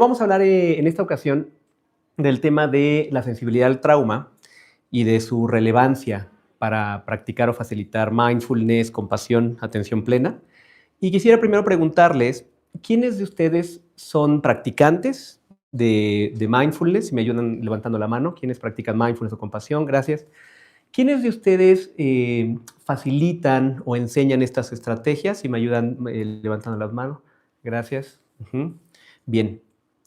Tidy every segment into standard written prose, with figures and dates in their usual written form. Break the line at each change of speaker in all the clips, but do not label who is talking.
Vamos a hablar en esta ocasión del tema de la sensibilidad al trauma y de su relevancia para practicar o facilitar mindfulness, compasión, atención plena. Y quisiera primero preguntarles, ¿quiénes de ustedes son practicantes de mindfulness? Si me ayudan levantando la mano, ¿quiénes practican mindfulness o compasión? Gracias. ¿Quiénes de ustedes facilitan o enseñan estas estrategias? Si me ayudan levantando las manos. Gracias. Bien.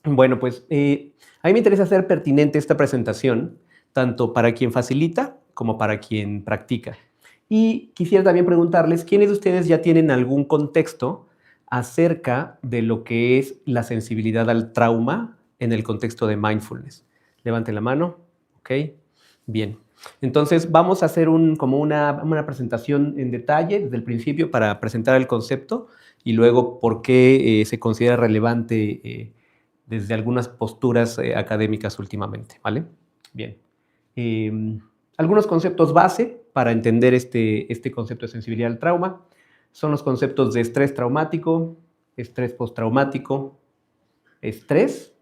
Bueno, pues a mí me interesa hacer pertinente esta presentación, tanto para quien facilita como para quien practica. Y quisiera también preguntarles, ¿quiénes de ustedes ya tienen algún contexto acerca de lo que es la sensibilidad al trauma en el contexto de mindfulness? Levanten la mano. Ok. Bien. Entonces vamos a hacer como una presentación en detalle desde el principio para presentar el concepto y luego por qué se considera relevante desde algunas posturas académicas últimamente, ¿vale? Bien. Algunos conceptos base para entender este concepto de sensibilidad al trauma son los conceptos de estrés traumático, estrés postraumático, estrés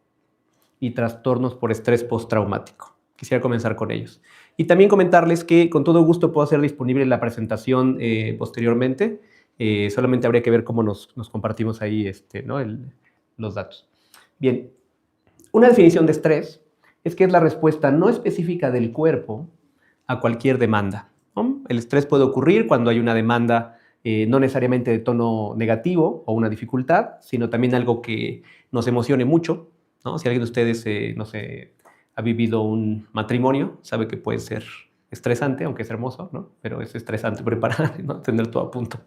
y trastornos por estrés postraumático. Quisiera comenzar con ellos. Y también comentarles que con todo gusto puedo hacer disponible la presentación posteriormente. Solamente habría que ver cómo nos compartimos ahí ¿no? los datos. Bien, una definición de estrés es que es la respuesta no específica del cuerpo a cualquier demanda, ¿no? El estrés puede ocurrir cuando hay una demanda no necesariamente de tono negativo o una dificultad, sino también algo que nos emocione mucho, ¿no? Si alguien de ustedes, no sé, ha vivido un matrimonio, sabe que puede ser estresante, aunque es hermoso, ¿no? Pero es estresante preparar, ¿no? Tener todo a punto.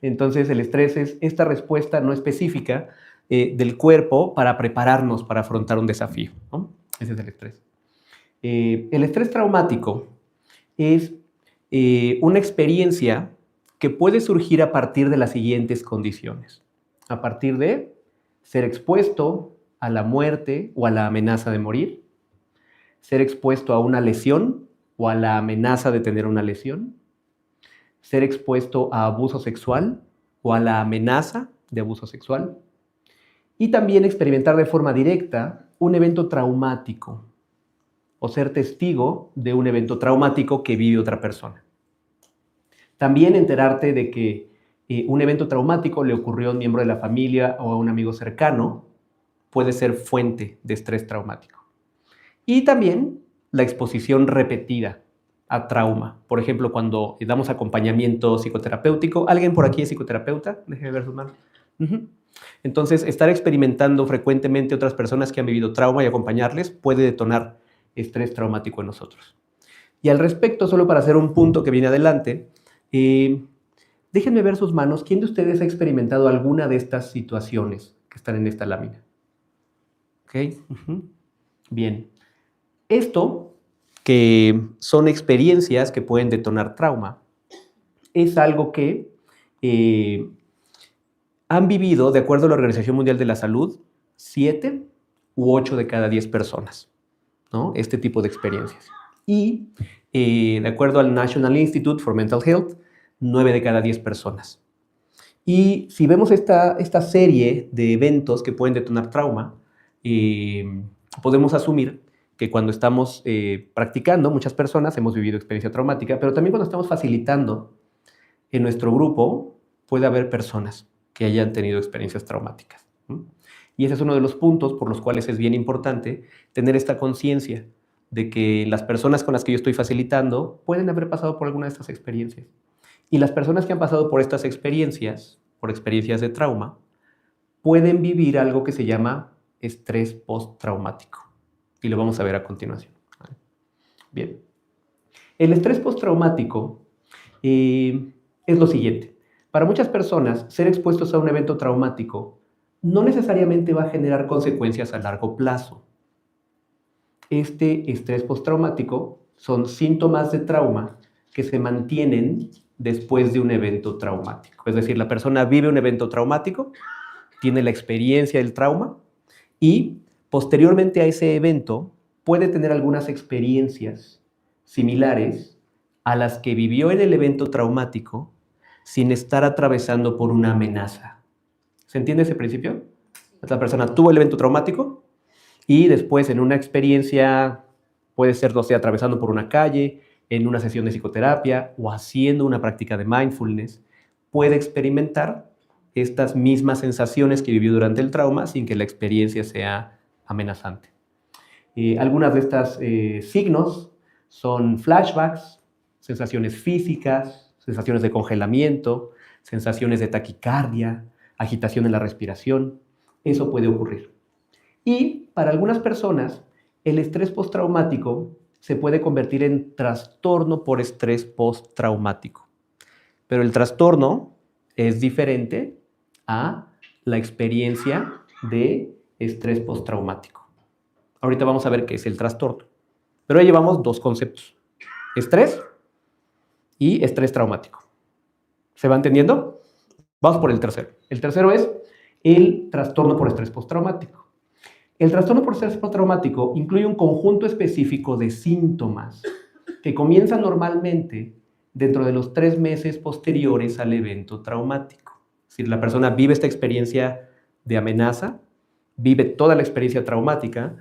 Entonces, el estrés es esta respuesta no específica del cuerpo para prepararnos para afrontar un desafío, ¿no? Ese es el estrés. El estrés traumático es una experiencia que puede surgir a partir de las siguientes condiciones. A partir de ser expuesto a la muerte o a la amenaza de morir, ser expuesto a una lesión o a la amenaza de tener una lesión, ser expuesto a abuso sexual o a la amenaza de abuso sexual, y también experimentar de forma directa un evento traumático o ser testigo de un evento traumático que vive otra persona. También enterarte de que un evento traumático le ocurrió a un miembro de la familia o a un amigo cercano puede ser fuente de estrés traumático. Y también la exposición repetida a trauma. Por ejemplo, cuando damos acompañamiento psicoterapéutico. ¿Alguien por aquí es psicoterapeuta? Déjeme ver sus manos. Entonces, estar experimentando frecuentemente otras personas que han vivido trauma y acompañarles puede detonar estrés traumático en nosotros. Y al respecto, solo para hacer un punto que viene adelante, déjenme ver sus manos. ¿Quién de ustedes ha experimentado alguna de estas situaciones que están en esta lámina? ¿Ok? Bien. Esto, que son experiencias que pueden detonar trauma, es algo que han vivido, de acuerdo a la Organización Mundial de la Salud, 7 u 8 de cada 10 personas, ¿no? Este tipo de experiencias. Y de acuerdo al National Institute for Mental Health, 9 de cada 10 personas. Y si vemos esta serie de eventos que pueden detonar trauma, podemos asumir que cuando estamos practicando, muchas personas hemos vivido experiencia traumática, pero también cuando estamos facilitando en nuestro grupo, puede haber personas que hayan tenido experiencias traumáticas. Y ese es uno de los puntos por los cuales es bien importante tener esta conciencia de que las personas con las que yo estoy facilitando pueden haber pasado por alguna de estas experiencias. Y las personas que han pasado por estas experiencias, por experiencias de trauma, pueden vivir algo que se llama estrés postraumático. Y lo vamos a ver a continuación. Bien. El estrés postraumático es lo siguiente. Para muchas personas, ser expuestos a un evento traumático no necesariamente va a generar consecuencias a largo plazo. Este estrés postraumático son síntomas de trauma que se mantienen después de un evento traumático. Es decir, la persona vive un evento traumático, tiene la experiencia del trauma y posteriormente a ese evento puede tener algunas experiencias similares a las que vivió en el evento traumático sin estar atravesando por una amenaza. ¿Se entiende ese principio? Esta persona tuvo el evento traumático y después en una experiencia, puede ser, no sé, atravesando por una calle, en una sesión de psicoterapia o haciendo una práctica de mindfulness, puede experimentar estas mismas sensaciones que vivió durante el trauma sin que la experiencia sea amenazante. Algunas de estas signos son flashbacks, sensaciones físicas, sensaciones de congelamiento, sensaciones de taquicardia, agitación en la respiración. Eso puede ocurrir. Y para algunas personas, el estrés postraumático se puede convertir en trastorno por estrés postraumático. Pero el trastorno es diferente a la experiencia de estrés postraumático. Ahorita vamos a ver qué es el trastorno. Pero ahí llevamos dos conceptos: estrés y estrés traumático. ¿Se va entendiendo? Vamos por el tercero. El tercero es el trastorno por estrés postraumático. El trastorno por estrés postraumático incluye un conjunto específico de síntomas que comienzan normalmente dentro de los 3 meses posteriores al evento traumático. Es decir, la persona vive esta experiencia de amenaza, vive toda la experiencia traumática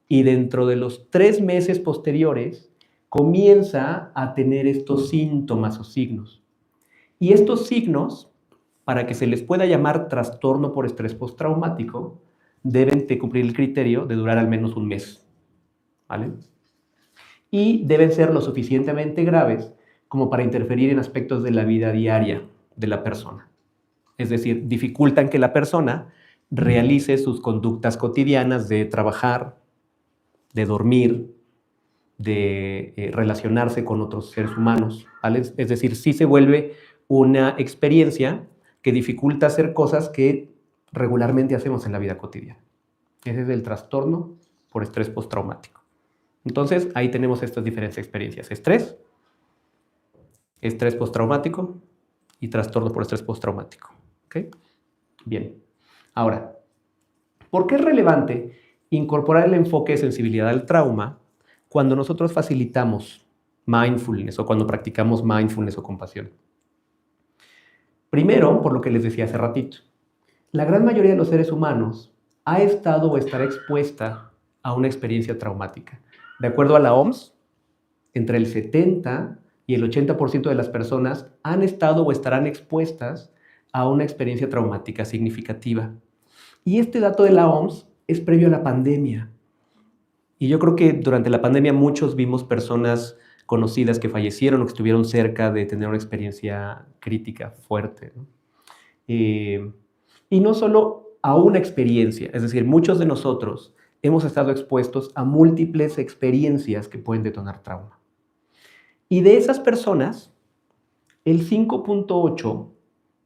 y dentro de los 3 meses posteriores comienza a tener estos síntomas o signos. Y estos signos, para que se les pueda llamar trastorno por estrés postraumático, deben de cumplir el criterio de durar al menos un mes, ¿vale? Y deben ser lo suficientemente graves como para interferir en aspectos de la vida diaria de la persona. Es decir, dificultan que la persona realice sus conductas cotidianas de trabajar, de dormir, de relacionarse con otros seres humanos, ¿vale? Es decir, sí se vuelve una experiencia que dificulta hacer cosas que regularmente hacemos en la vida cotidiana. Ese es el trastorno por estrés postraumático. Entonces, ahí tenemos estas diferentes experiencias: estrés, estrés postraumático y trastorno por estrés postraumático. ¿Okay? Bien. Ahora, ¿por qué es relevante incorporar el enfoque de sensibilidad al trauma cuando nosotros facilitamos mindfulness o cuando practicamos mindfulness o compasión? Primero, por lo que les decía hace ratito, la gran mayoría de los seres humanos ha estado o estará expuesta a una experiencia traumática. De acuerdo a la OMS, entre el 70 y el 80% de las personas han estado o estarán expuestas a una experiencia traumática significativa. Y este dato de la OMS es previo a la pandemia. Y yo creo que durante la pandemia muchos vimos personas conocidas que fallecieron o que estuvieron cerca de tener una experiencia crítica fuerte, ¿no? Y no solo a una experiencia, es decir, muchos de nosotros hemos estado expuestos a múltiples experiencias que pueden detonar trauma. Y de esas personas, el 5.8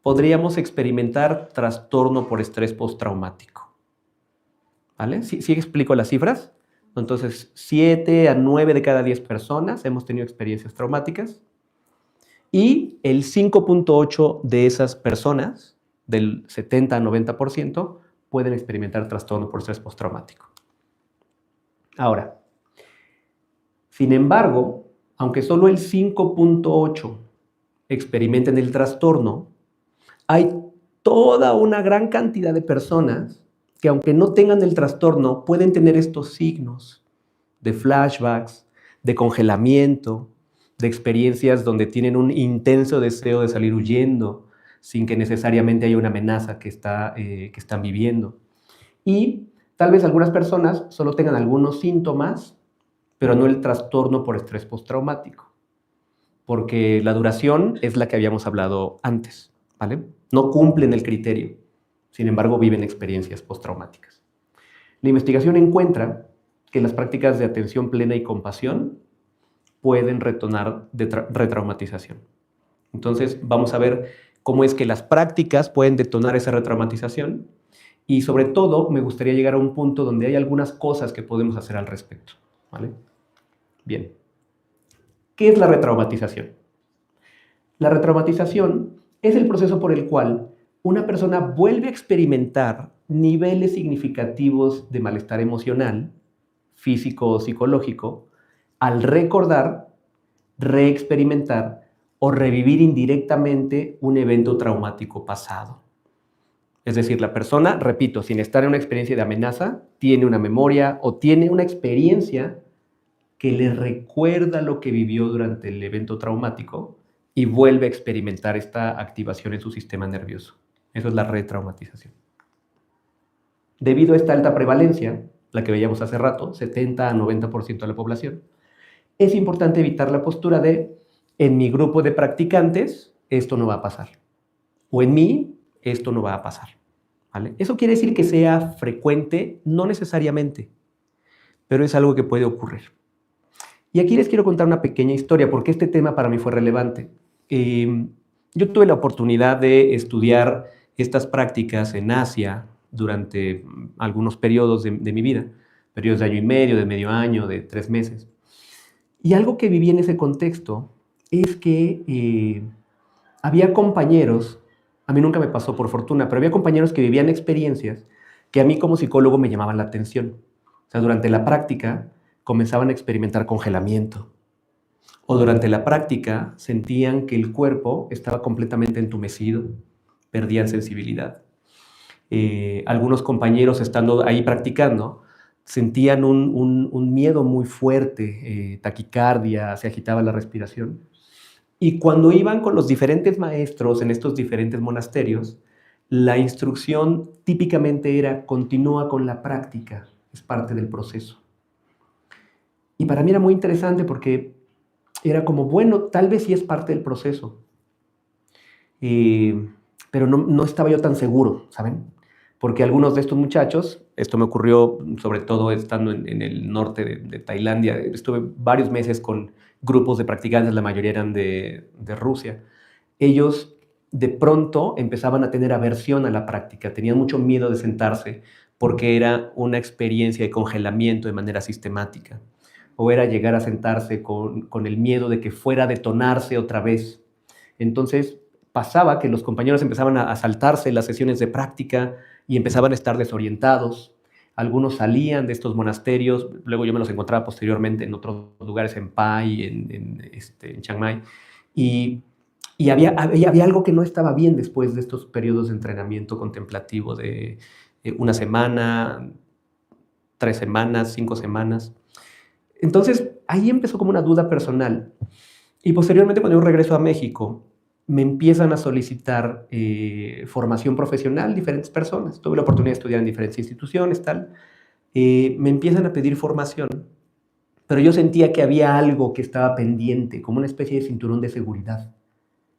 podríamos experimentar trastorno por estrés postraumático. ¿Vale? ¿Sí explico las cifras? Entonces, 7 a 9 de cada 10 personas hemos tenido experiencias traumáticas y el 5.8 de esas personas, del 70 a 90%, pueden experimentar trastorno por estrés postraumático. Ahora, sin embargo, aunque solo el 5.8 experimenten el trastorno, hay toda una gran cantidad de personas que, aunque no tengan el trastorno, pueden tener estos signos de flashbacks, de congelamiento, de experiencias donde tienen un intenso deseo de salir huyendo sin que necesariamente haya una amenaza que están viviendo. Y tal vez algunas personas solo tengan algunos síntomas, pero no el trastorno por estrés postraumático, porque la duración es la que habíamos hablado antes, ¿vale? No cumplen el criterio, sin embargo viven experiencias postraumáticas. La investigación encuentra que las prácticas de atención plena y compasión pueden detonar retraumatización. Entonces vamos a ver cómo es que las prácticas pueden detonar esa retraumatización y sobre todo me gustaría llegar a un punto donde hay algunas cosas que podemos hacer al respecto, ¿vale? Bien. ¿Qué es la retraumatización? La retraumatización es el proceso por el cual una persona vuelve a experimentar niveles significativos de malestar emocional, físico o psicológico, al recordar, reexperimentar o revivir indirectamente un evento traumático pasado. Es decir, la persona, repito, sin estar en una experiencia de amenaza, tiene una memoria o tiene una experiencia que le recuerda lo que vivió durante el evento traumático y vuelve a experimentar esta activación en su sistema nervioso. Eso es la retraumatización. Debido a esta alta prevalencia, la que veíamos hace rato, 70 a 90% de la población, es importante evitar la postura de, en mi grupo de practicantes, esto no va a pasar. O en mí, esto no va a pasar. ¿Vale? Eso quiere decir que sea frecuente, no necesariamente, pero es algo que puede ocurrir. Y aquí les quiero contar una pequeña historia, porque este tema para mí fue relevante. Yo tuve la oportunidad de estudiar estas prácticas en Asia durante algunos periodos de mi vida, periodos de año y medio, de medio año, de 3 meses. Y algo que viví en ese contexto es que había compañeros, a mí nunca me pasó por fortuna, pero había compañeros que vivían experiencias que a mí como psicólogo me llamaban la atención. O sea, durante la práctica comenzaban a experimentar congelamiento. O durante la práctica sentían que el cuerpo estaba completamente entumecido, perdían sensibilidad. Algunos compañeros estando ahí practicando sentían un miedo muy fuerte, taquicardia, se agitaba la respiración. Y cuando iban con los diferentes maestros en estos diferentes monasterios, la instrucción típicamente era continúa con la práctica, es parte del proceso. Y para mí era muy interesante porque era como, bueno, tal vez sí es parte del proceso, pero no estaba yo tan seguro, ¿saben? Porque algunos de estos muchachos, esto me ocurrió sobre todo estando en el norte de Tailandia, estuve varios meses con grupos de practicantes, la mayoría eran de Rusia. Ellos de pronto empezaban a tener aversión a la práctica, tenían mucho miedo de sentarse porque era una experiencia de congelamiento de manera sistemática, o era llegar a sentarse con el miedo de que fuera a detonarse otra vez. Entonces pasaba que los compañeros empezaban a saltarse las sesiones de práctica y empezaban a estar desorientados. Algunos salían de estos monasterios, luego yo me los encontraba posteriormente en otros lugares, en Pai, en Chiang Mai, y había algo que no estaba bien después de estos periodos de entrenamiento contemplativo de una semana, 3 semanas, 5 semanas. Entonces, ahí empezó como una duda personal. Y posteriormente, cuando yo regreso a México, me empiezan a solicitar formación profesional diferentes personas. Tuve la oportunidad de estudiar en diferentes instituciones, tal. Me empiezan a pedir formación, pero yo sentía que había algo que estaba pendiente, como una especie de cinturón de seguridad.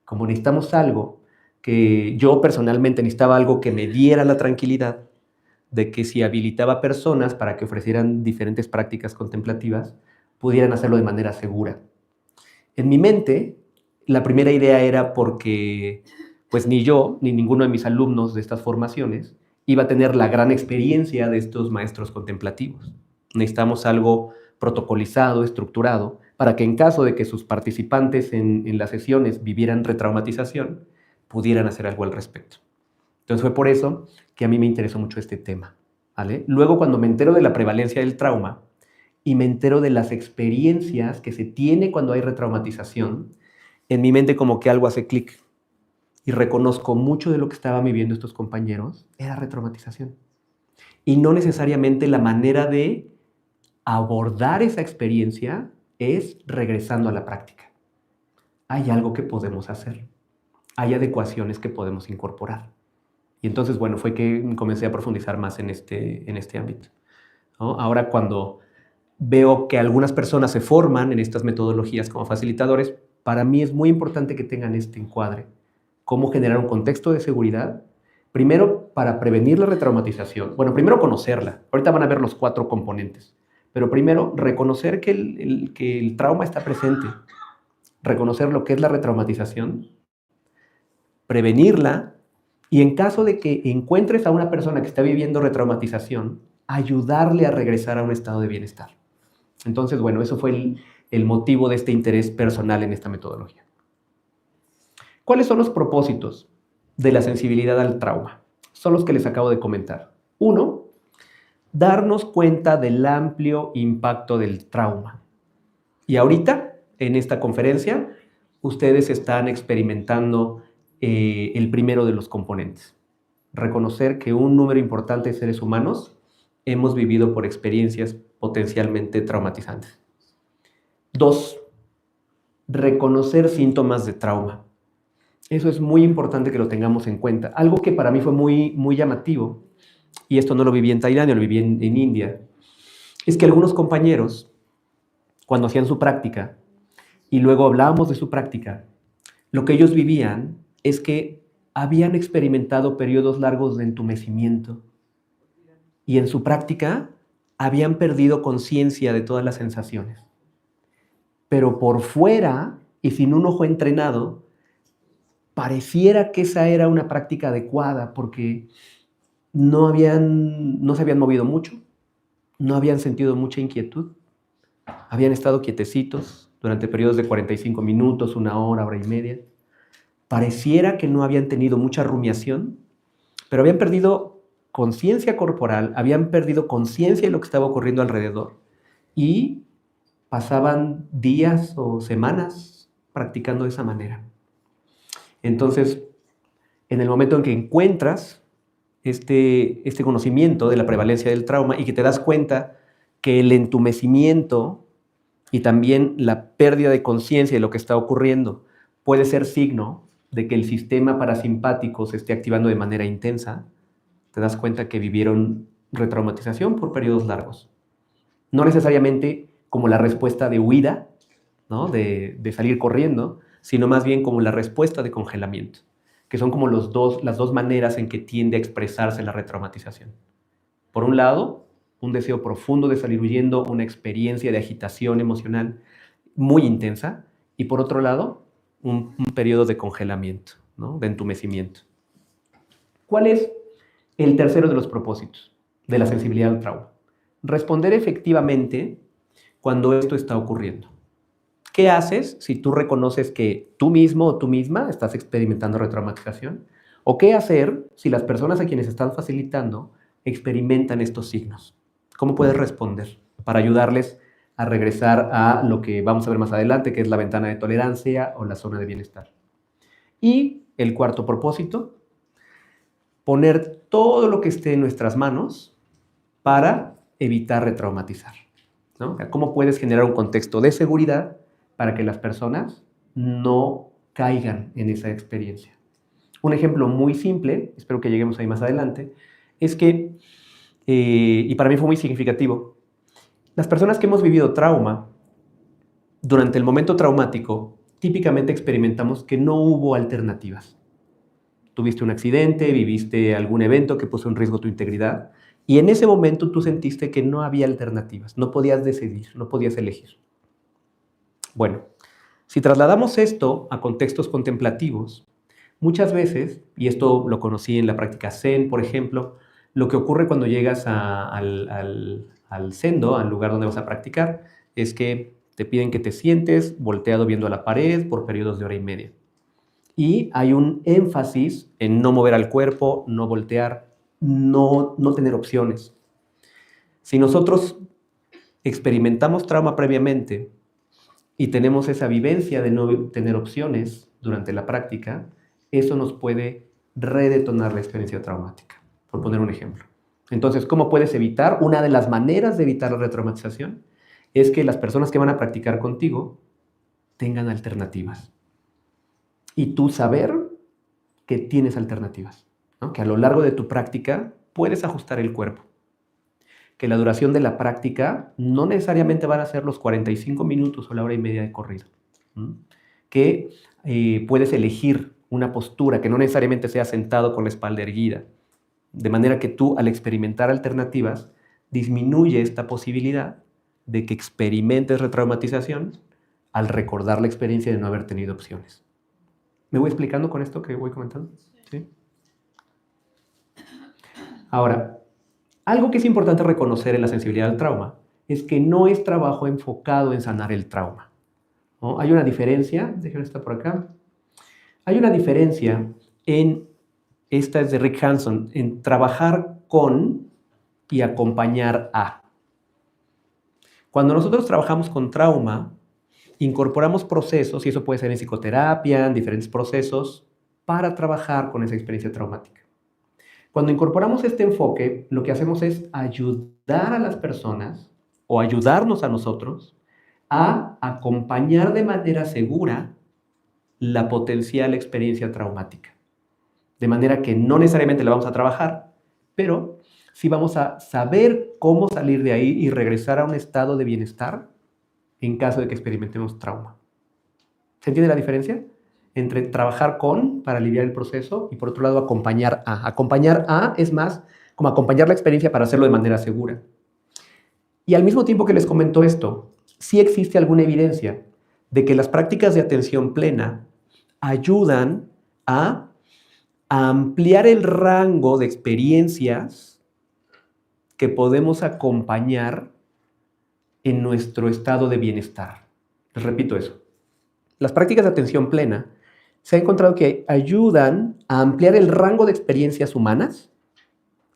Como necesitamos algo, que yo personalmente necesitaba algo que me diera la tranquilidad de que si habilitaba personas para que ofrecieran diferentes prácticas contemplativas, pudieran hacerlo de manera segura. En mi mente, la primera idea era porque pues ni yo, ni ninguno de mis alumnos de estas formaciones iba a tener la gran experiencia de estos maestros contemplativos. Necesitamos algo protocolizado, estructurado, para que en caso de que sus participantes en las sesiones vivieran retraumatización, pudieran hacer algo al respecto. Entonces fue por eso que a mí me interesó mucho este tema, ¿vale? Luego, cuando me entero de la prevalencia del trauma y me entero de las experiencias que se tiene cuando hay retraumatización, en mi mente como que algo hace clic y reconozco mucho de lo que estaban viviendo estos compañeros era retraumatización. Y no necesariamente la manera de abordar esa experiencia es regresando a la práctica. Hay algo que podemos hacer, hay adecuaciones que podemos incorporar. Y entonces, bueno, fue que comencé a profundizar más en este ámbito, ¿no? Ahora, cuando veo que algunas personas se forman en estas metodologías como facilitadores, para mí es muy importante que tengan este encuadre. Cómo generar un contexto de seguridad, primero para prevenir la retraumatización. Bueno, primero conocerla. Ahorita van a ver los 4 componentes. Pero primero, reconocer que el trauma está presente. Reconocer lo que es la retraumatización. Prevenirla. Y en caso de que encuentres a una persona que está viviendo retraumatización, ayudarle a regresar a un estado de bienestar. Entonces, bueno, eso fue el motivo de este interés personal en esta metodología. ¿Cuáles son los propósitos de la sensibilidad al trauma? Son los que les acabo de comentar. 1, darnos cuenta del amplio impacto del trauma. Y ahorita, en esta conferencia, ustedes están experimentando el primero de los componentes. reconocer que un número importante de seres humanos hemos vivido por experiencias potencialmente traumatizantes. 2, reconocer síntomas de trauma. Eso es muy importante que lo tengamos en cuenta. Algo que para mí fue muy llamativo, y esto no lo viví en Tailandia, lo viví en India, es que algunos compañeros, cuando hacían su práctica, y luego hablábamos de su práctica, lo que ellos vivían es que habían experimentado periodos largos de entumecimiento, y en su práctica habían perdido conciencia de todas las sensaciones. Pero por fuera, y sin un ojo entrenado, pareciera que esa era una práctica adecuada porque no se habían movido mucho, no habían sentido mucha inquietud, habían estado quietecitos durante periodos de 45 minutos, 1 hora, 1 hora y media. Pareciera que no habían tenido mucha rumiación, pero habían perdido conciencia corporal, habían perdido conciencia de lo que estaba ocurriendo alrededor y pasaban días o semanas practicando de esa manera. Entonces, en el momento en que encuentras este conocimiento de la prevalencia del trauma y que te das cuenta que el entumecimiento y también la pérdida de conciencia de lo que está ocurriendo puede ser signo de que el sistema parasimpático se esté activando de manera intensa, te das cuenta que vivieron retraumatización por periodos largos. No necesariamente como la respuesta de huida, ¿no? de salir corriendo, sino más bien como la respuesta de congelamiento, que son como las dos maneras en que tiende a expresarse la retraumatización. Por un lado, un deseo profundo de salir huyendo, una experiencia de agitación emocional muy intensa, y por otro lado, un periodo de congelamiento, ¿no? De entumecimiento. ¿Cuál es el tercero de los propósitos de la sensibilidad al trauma? Responder efectivamente cuando esto está ocurriendo. ¿Qué haces si tú reconoces que tú mismo o tú misma estás experimentando retraumatización? ¿O qué hacer si las personas a quienes están facilitando experimentan estos signos? ¿Cómo puedes responder para ayudarles a regresar a lo que vamos a ver más adelante, que es la ventana de tolerancia o la zona de bienestar? Y el cuarto propósito, poner todo lo que esté en nuestras manos para evitar retraumatizar, ¿no? ¿Cómo puedes generar un contexto de seguridad para que las personas no caigan en esa experiencia? Un ejemplo muy simple, espero que lleguemos ahí más adelante, es que, y para mí fue muy significativo, las personas que hemos vivido trauma, durante el momento traumático, típicamente experimentamos que no hubo alternativas. Tuviste un accidente, viviste algún evento que puso en riesgo tu integridad, y en ese momento tú sentiste que no había alternativas, no podías decidir, no podías elegir. Bueno, si trasladamos esto a contextos contemplativos, muchas veces, y esto lo conocí en la práctica Zen, por ejemplo, lo que ocurre cuando llegas al sendo, al lugar donde vas a practicar, es que te piden que te sientes volteado viendo a la pared por periodos de 1 hora y media. Y hay un énfasis en no mover al cuerpo, no voltear, no tener opciones. Si nosotros experimentamos trauma previamente y tenemos esa vivencia de no tener opciones durante la práctica, eso nos puede redetonar la experiencia traumática, por poner un ejemplo. Entonces, ¿cómo puedes evitar? Una de las maneras de evitar la retraumatización es que las personas que van a practicar contigo tengan alternativas. Y tú saber que tienes alternativas, ¿no? Que a lo largo de tu práctica puedes ajustar el cuerpo. Que la duración de la práctica no necesariamente van a ser los 45 minutos o la 1 hora y media de corrido. Que puedes elegir una postura que no necesariamente sea sentado con la espalda erguida. De manera que tú, al experimentar alternativas, disminuye esta posibilidad de que experimentes retraumatización al recordar la experiencia de no haber tenido opciones. ¿Me voy explicando con esto que voy comentando? ¿Sí? Ahora, algo que es importante reconocer en la sensibilidad al trauma es que no es trabajo enfocado en sanar el trauma, ¿no? Hay una diferencia, déjenme estar por acá. Hay una diferencia esta es de Rick Hanson, en trabajar con y acompañar a. Cuando nosotros trabajamos con trauma, incorporamos procesos, y eso puede ser en psicoterapia, en diferentes procesos, para trabajar con esa experiencia traumática. Cuando incorporamos este enfoque, lo que hacemos es ayudar a las personas o ayudarnos a nosotros a acompañar de manera segura la potencial experiencia traumática. De manera que no necesariamente la vamos a trabajar, pero sí vamos a saber cómo salir de ahí y regresar a un estado de bienestar en caso de que experimentemos trauma. ¿Se entiende la diferencia? Entre trabajar con, para aliviar el proceso, y por otro lado acompañar a. Acompañar a es más como acompañar la experiencia para hacerlo de manera segura. Y al mismo tiempo que les comento esto, sí existe alguna evidencia de que las prácticas de atención plena ayudan a ampliar el rango de experiencias que podemos acompañar en nuestro estado de bienestar. Les repito eso. Las prácticas de atención plena se ha encontrado que ayudan a ampliar el rango de experiencias humanas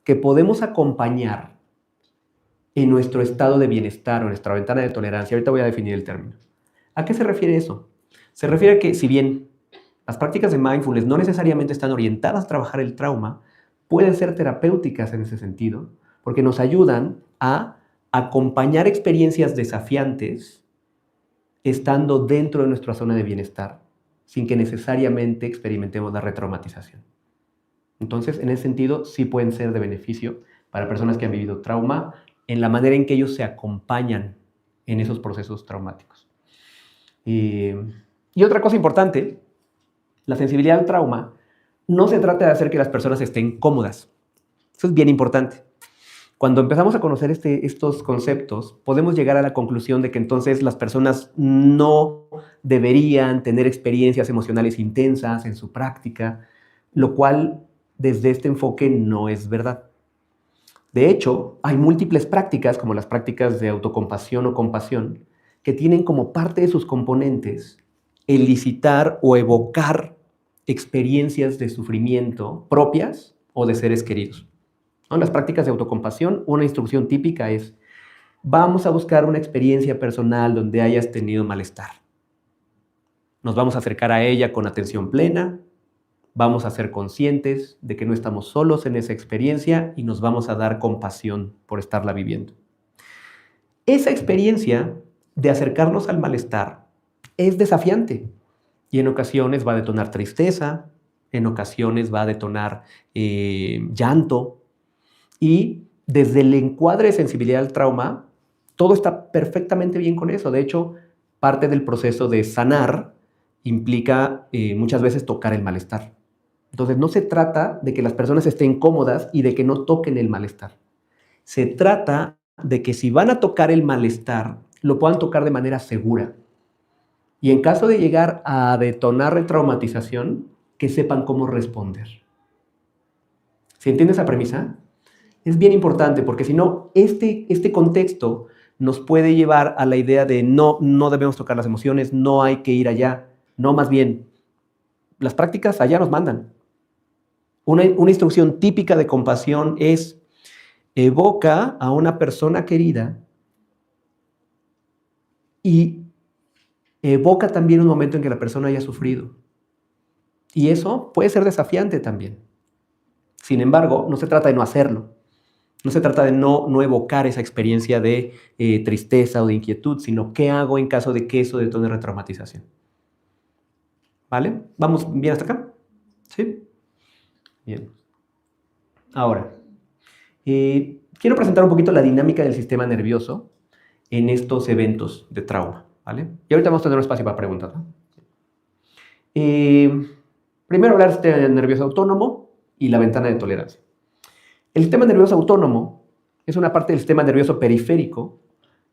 que podemos acompañar en nuestro estado de bienestar o en nuestra ventana de tolerancia. Ahorita voy a definir el término. ¿A qué se refiere eso? Se refiere a que si bien las prácticas de mindfulness no necesariamente están orientadas a trabajar el trauma, pueden ser terapéuticas en ese sentido, porque nos ayudan a acompañar experiencias desafiantes estando dentro de nuestra zona de bienestar, sin que necesariamente experimentemos la retraumatización. Entonces, en ese sentido, sí pueden ser de beneficio para personas que han vivido trauma en la manera en que ellos se acompañan en esos procesos traumáticos. Y otra cosa importante, la sensibilidad al trauma no se trata de hacer que las personas estén cómodas. Eso es bien importante. Cuando empezamos a conocer estos conceptos, podemos llegar a la conclusión de que entonces las personas no deberían tener experiencias emocionales intensas en su práctica, lo cual desde este enfoque no es verdad. De hecho, hay múltiples prácticas, como las prácticas de autocompasión o compasión, que tienen como parte de sus componentes elicitar o evocar experiencias de sufrimiento propias o de seres queridos. En las prácticas de autocompasión, una instrucción típica es: vamos a buscar una experiencia personal donde hayas tenido malestar. Nos vamos a acercar a ella con atención plena, vamos a ser conscientes de que no estamos solos en esa experiencia y nos vamos a dar compasión por estarla viviendo. Esa experiencia de acercarnos al malestar es desafiante y en ocasiones va a detonar tristeza, en ocasiones va a detonar llanto. Y desde el encuadre de sensibilidad al trauma, todo está perfectamente bien con eso. De hecho, parte del proceso de sanar implica muchas veces tocar el malestar. Entonces, no se trata de que las personas estén cómodas y de que no toquen el malestar. Se trata de que si van a tocar el malestar, lo puedan tocar de manera segura. Y en caso de llegar a detonar retraumatización, que sepan cómo responder. ¿Se entiende esa premisa? Es bien importante porque si no, este contexto nos puede llevar a la idea de no debemos tocar las emociones, no hay que ir allá. No, más bien, las prácticas allá nos mandan. Una instrucción típica de compasión es: evoca a una persona querida y evoca también un momento en que la persona haya sufrido. Y eso puede ser desafiante también. Sin embargo, no se trata de no hacerlo. No se trata de no evocar esa experiencia de tristeza o de inquietud, sino qué hago en caso de que eso detone retraumatización. ¿Vale? ¿Vamos bien hasta acá? ¿Sí? Bien. Ahora, quiero presentar un poquito la dinámica del sistema nervioso en estos eventos de trauma. ¿Vale? Y ahorita vamos a tener un espacio para preguntas, ¿no? Primero hablar del sistema nervioso autónomo y la ventana de tolerancia. El sistema nervioso autónomo es una parte del sistema nervioso periférico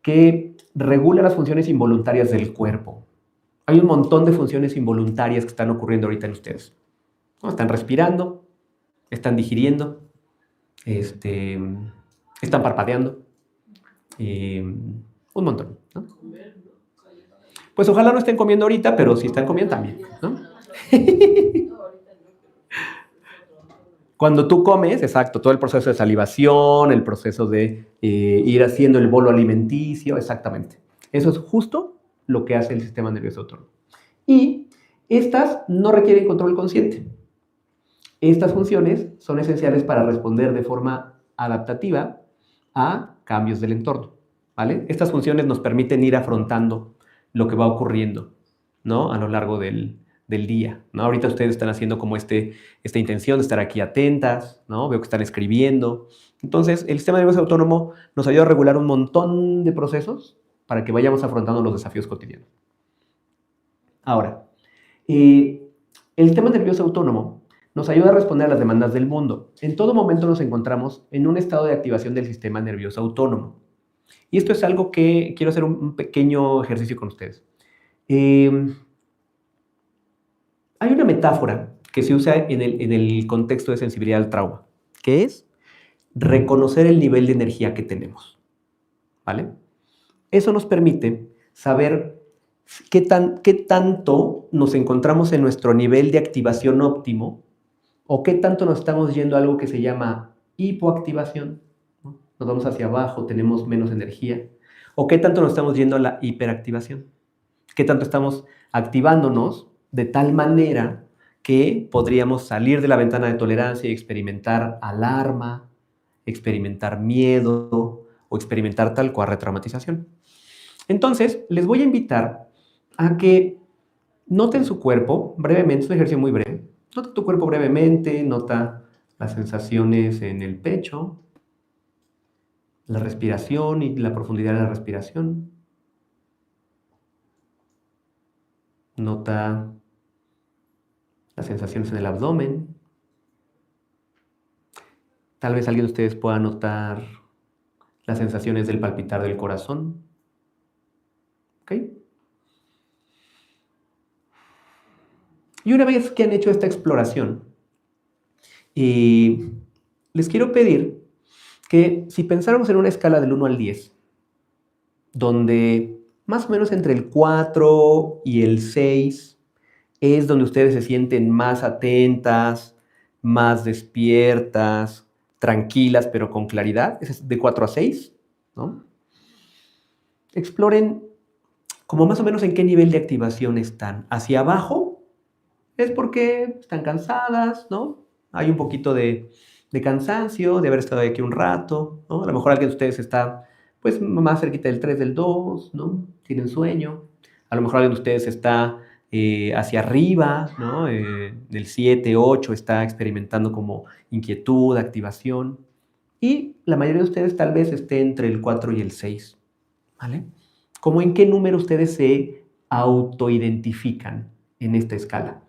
que regula las funciones involuntarias del cuerpo. Hay un montón de funciones involuntarias que están ocurriendo ahorita en ustedes. Están respirando, están digiriendo, están parpadeando, un montón, ¿no? Pues ojalá no estén comiendo ahorita, pero si están comiendo también, ¿no? Cuando tú comes, exacto, todo el proceso de salivación, el proceso de ir haciendo el bolo alimenticio, exactamente. Eso es justo lo que hace el sistema nervioso autónomo. Y estas no requieren control consciente. Estas funciones son esenciales para responder de forma adaptativa a cambios del entorno, ¿vale? Estas funciones nos permiten ir afrontando lo que va ocurriendo, ¿no? A lo largo del día, ¿no? Ahorita ustedes están haciendo como esta intención de estar aquí atentas, ¿no? Veo que están escribiendo. Entonces, el sistema nervioso autónomo nos ayuda a regular un montón de procesos para que vayamos afrontando los desafíos cotidianos. Ahora, el sistema nervioso autónomo nos ayuda a responder a las demandas del mundo. En todo momento nos encontramos en un estado de activación del sistema nervioso autónomo. Y esto es algo que quiero hacer un pequeño ejercicio con ustedes. Hay una metáfora que se usa en el contexto de sensibilidad al trauma, que es reconocer el nivel de energía que tenemos, ¿vale? Eso nos permite saber qué tanto nos encontramos en nuestro nivel de activación óptimo o qué tanto nos estamos yendo a algo que se llama hipoactivación, ¿no? Nos vamos hacia abajo, tenemos menos energía, o qué tanto nos estamos yendo a la hiperactivación, qué tanto estamos activándonos de tal manera que podríamos salir de la ventana de tolerancia y experimentar alarma, experimentar miedo o experimentar tal cual retraumatización. Entonces, les voy a invitar a que noten su cuerpo brevemente, es un ejercicio muy breve. Nota tu cuerpo brevemente, nota las sensaciones en el pecho, la respiración y la profundidad de la respiración. Nota las sensaciones en el abdomen. Tal vez alguien de ustedes pueda notar las sensaciones del palpitar del corazón. ¿Ok? Y una vez que han hecho esta exploración, les quiero pedir que si pensáramos en una escala del 1 al 10, donde más o menos entre el 4 y el 6 es donde ustedes se sienten más atentas, más despiertas, tranquilas, pero con claridad, es de 4 a 6, ¿no? Exploren como más o menos en qué nivel de activación están. Hacia abajo es porque están cansadas, ¿no? Hay un poquito de cansancio, de haber estado aquí un rato, ¿no? A lo mejor alguien de ustedes está pues más cerquita del 3, del 2, ¿no? Tienen sueño. A lo mejor alguien de ustedes está hacia arriba, ¿no? Del 7, 8, está experimentando como inquietud, activación. Y la mayoría de ustedes tal vez esté entre el 4 y el 6, ¿vale? ¿Cómo en qué número ustedes se autoidentifican en esta escala?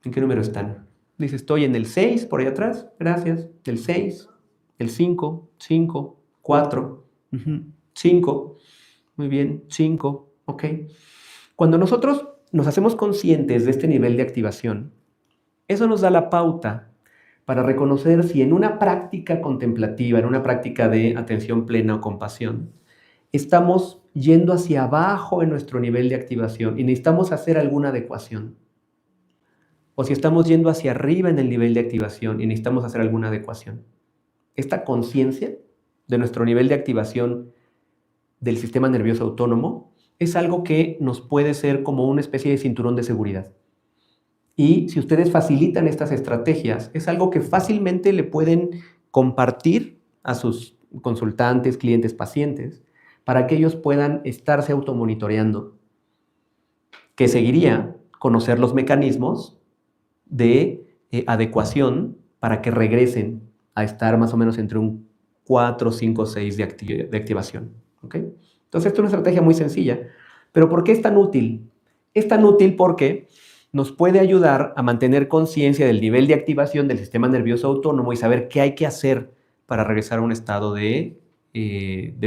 ¿En qué número están? Dice, estoy en el 6, por ahí atrás, gracias. El 6, el 5, 5, 4, 5, muy bien, 5, ok. Cuando nosotros nos hacemos conscientes de este nivel de activación, eso nos da la pauta para reconocer si en una práctica contemplativa, en una práctica de atención plena o compasión, estamos yendo hacia abajo en nuestro nivel de activación y necesitamos hacer alguna adecuación. O si estamos yendo hacia arriba en el nivel de activación y necesitamos hacer alguna adecuación. Esta conciencia de nuestro nivel de activación del sistema nervioso autónomo es algo que nos puede ser como una especie de cinturón de seguridad. Y si ustedes facilitan estas estrategias, es algo que fácilmente le pueden compartir a sus consultantes, clientes, pacientes, para que ellos puedan estarse automonitoreando, que seguiría conocer los mecanismos de adecuación para que regresen a estar más o menos entre un 4, 5, 6 de activación. ¿Okay? Entonces, esto es una estrategia muy sencilla. ¿Pero por qué es tan útil? Es tan útil porque nos puede ayudar a mantener conciencia del nivel de activación del sistema nervioso autónomo y saber qué hay que hacer para regresar a un estado de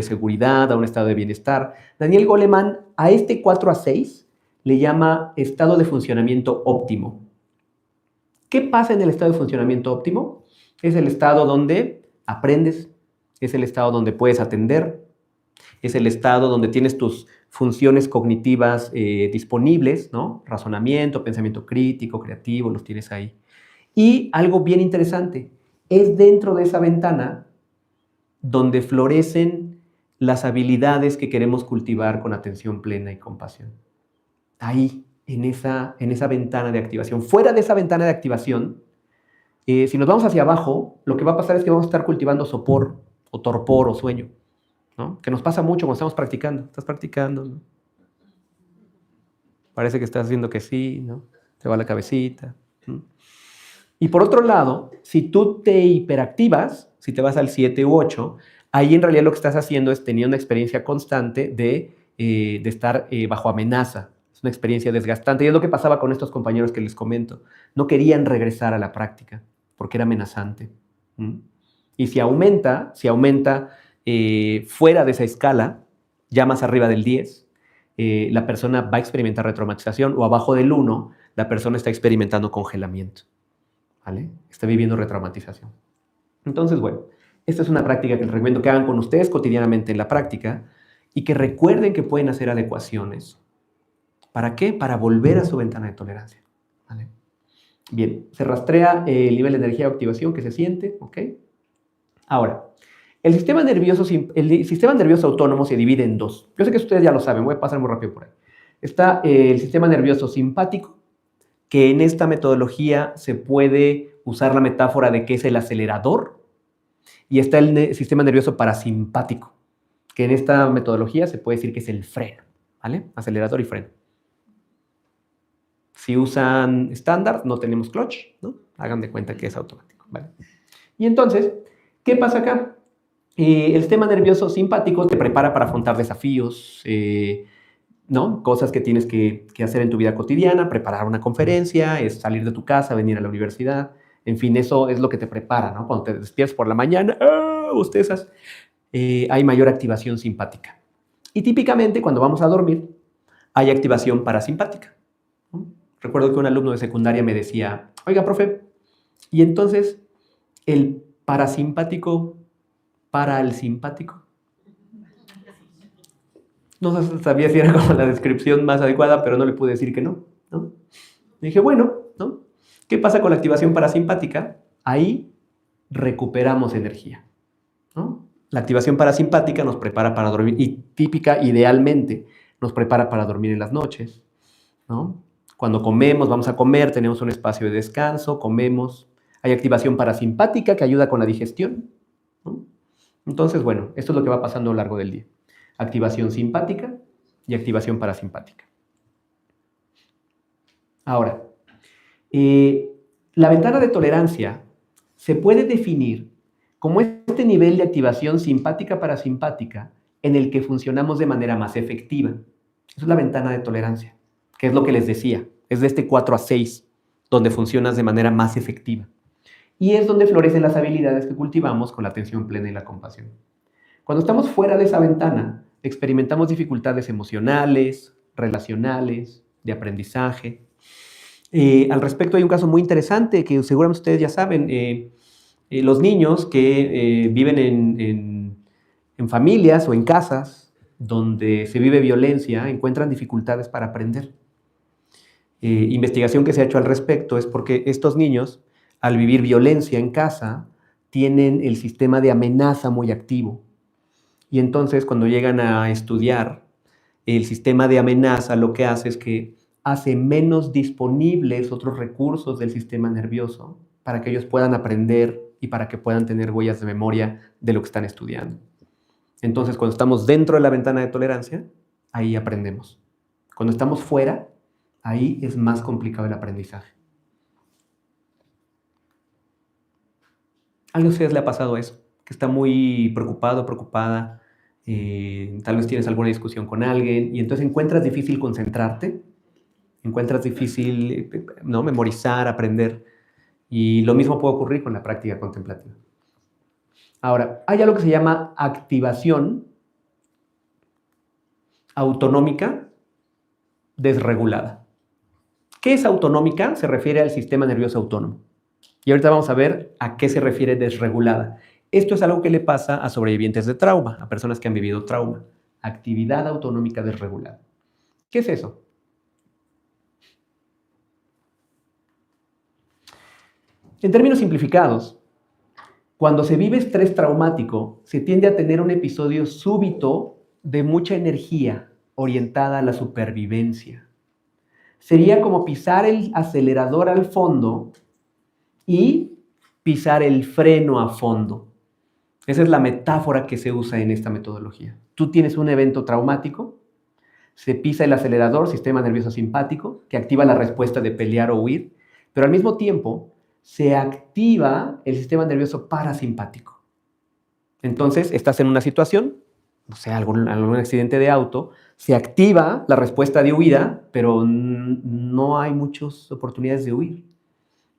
seguridad, a un estado de bienestar. Daniel Goleman a este 4 a 6 le llama estado de funcionamiento óptimo. ¿Qué pasa en el estado de funcionamiento óptimo? Es el estado donde aprendes, es el estado donde puedes atender, es el estado donde tienes tus funciones cognitivas disponibles, ¿no? Razonamiento, pensamiento crítico, creativo, los tienes ahí. Y algo bien interesante, es dentro de esa ventana donde florecen las habilidades que queremos cultivar con atención plena y compasión. Ahí, en esa ventana de activación. Fuera de esa ventana de activación, Si nos vamos hacia abajo, lo que va a pasar es que vamos a estar cultivando sopor o torpor o sueño, ¿no? Que nos pasa mucho cuando estamos practicando. Estás practicando, ¿no? Parece que estás viendo que sí, ¿no? Te va la cabecita, ¿no? Y por otro lado, si tú te hiperactivas, si te vas al 7 u 8, ahí en realidad lo que estás haciendo es tener una experiencia constante de estar bajo amenaza. Es una experiencia desgastante. Y es lo que pasaba con estos compañeros que les comento. No querían regresar a la práctica porque era amenazante. ¿Mm? Y si aumenta fuera de esa escala, ya más arriba del 10, la persona va a experimentar retraumatización, o abajo del 1, la persona está experimentando congelamiento. ¿Vale? Está viviendo retraumatización. Entonces, bueno, esta es una práctica que les recomiendo que hagan con ustedes cotidianamente en la práctica y que recuerden que pueden hacer adecuaciones. ¿Para qué? Para volver a su ventana de tolerancia. ¿Vale? Bien, se rastrea el nivel de energía de activación que se siente, ¿ok? Ahora, el sistema nervioso autónomo se divide en dos. Yo sé que ustedes ya lo saben, voy a pasar muy rápido por ahí. Está el sistema nervioso simpático, que en esta metodología se puede usar la metáfora de que es el acelerador, y está el sistema nervioso parasimpático, que en esta metodología se puede decir que es el freno, ¿vale? Acelerador y freno. Si usan estándar, no tenemos clutch, ¿no? Hagan de cuenta que es automático, ¿vale? Y entonces, ¿qué pasa acá? El sistema nervioso simpático te prepara para afrontar desafíos, ¿no? Cosas que tienes que hacer en tu vida cotidiana, preparar una conferencia, es salir de tu casa, venir a la universidad, en fin, eso es lo que te prepara, ¿no? Cuando te despiertas por la mañana, bostezas, hay mayor activación simpática. Y típicamente cuando vamos a dormir, hay activación parasimpática, ¿no? Recuerdo que un alumno de secundaria me decía, oiga, profe, y entonces el parasimpático para el simpático. No sabía si era como la descripción más adecuada, pero no le pude decir que no, ¿no? Y dije, bueno, ¿no? ¿Qué pasa con la activación parasimpática? Ahí recuperamos energía, ¿no? La activación parasimpática nos prepara para dormir y idealmente, nos prepara para dormir en las noches, ¿no? Cuando comemos, vamos a comer, tenemos un espacio de descanso, comemos. Hay activación parasimpática que ayuda con la digestión, ¿no? Entonces, bueno, esto es lo que va pasando a lo largo del día. Activación simpática y activación parasimpática. Ahora, la ventana de tolerancia se puede definir como este nivel de activación simpática-parasimpática en el que funcionamos de manera más efectiva. Esa es la ventana de tolerancia, que es lo que les decía, es de este 4 a 6, donde funcionas de manera más efectiva. Y es donde florecen las habilidades que cultivamos con la atención plena y la compasión. Cuando estamos fuera de esa ventana, experimentamos dificultades emocionales, relacionales, de aprendizaje. Al respecto hay un caso muy interesante que seguramente ustedes ya saben. Los niños que viven en familias o en casas donde se vive violencia encuentran dificultades para aprender. Investigación que se ha hecho al respecto es porque estos niños, al vivir violencia en casa, tienen el sistema de amenaza muy activo. Y entonces, cuando llegan a estudiar, el sistema de amenaza lo que hace es que hace menos disponibles otros recursos del sistema nervioso para que ellos puedan aprender y para que puedan tener huellas de memoria de lo que están estudiando. Entonces, cuando estamos dentro de la ventana de tolerancia, ahí aprendemos. Cuando estamos fuera, ahí es más complicado el aprendizaje. ¿A alguien de ustedes le ha pasado eso? Que está muy preocupado, preocupada, tal vez tienes alguna discusión con alguien y entonces encuentras difícil concentrarte, encuentras difícil, ¿no?, memorizar, aprender. Y lo mismo puede ocurrir con la práctica contemplativa. Ahora, hay algo que se llama activación autonómica desregulada. ¿Qué es autonómica? Se refiere al sistema nervioso autónomo. Y ahorita vamos a ver a qué se refiere desregulada. Esto es algo que le pasa a sobrevivientes de trauma, a personas que han vivido trauma. Actividad autonómica desregulada. ¿Qué es eso? En términos simplificados, cuando se vive estrés traumático, se tiende a tener un episodio súbito de mucha energía orientada a la supervivencia. Sería como pisar el acelerador al fondo y pisar el freno a fondo. Esa es la metáfora que se usa en esta metodología. Tú tienes un evento traumático, se pisa el acelerador, sistema nervioso simpático, que activa la respuesta de pelear o huir, pero al mismo tiempo se activa el sistema nervioso parasimpático. Entonces, estás en una situación, no sé, algún accidente de auto, se activa la respuesta de huida, pero no hay muchas oportunidades de huir.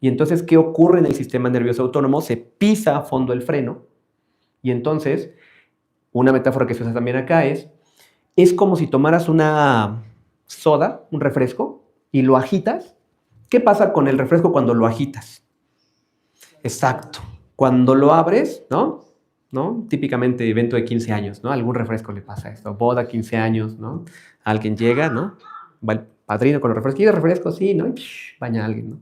Y entonces, ¿qué ocurre en el sistema nervioso autónomo? Se pisa a fondo el freno, y entonces, una metáfora que se usa también acá es como si tomaras una soda, un refresco, y lo agitas. ¿Qué pasa con el refresco cuando lo agitas? Exacto. Cuando lo abres, ¿no? Típicamente evento de 15 años, ¿no? Algún refresco le pasa esto. Boda, 15 años, ¿no? Alguien llega, ¿no? Va el padrino con el refresco. ¿Quieres refresco? Sí, ¿no? Y baña a alguien, ¿no?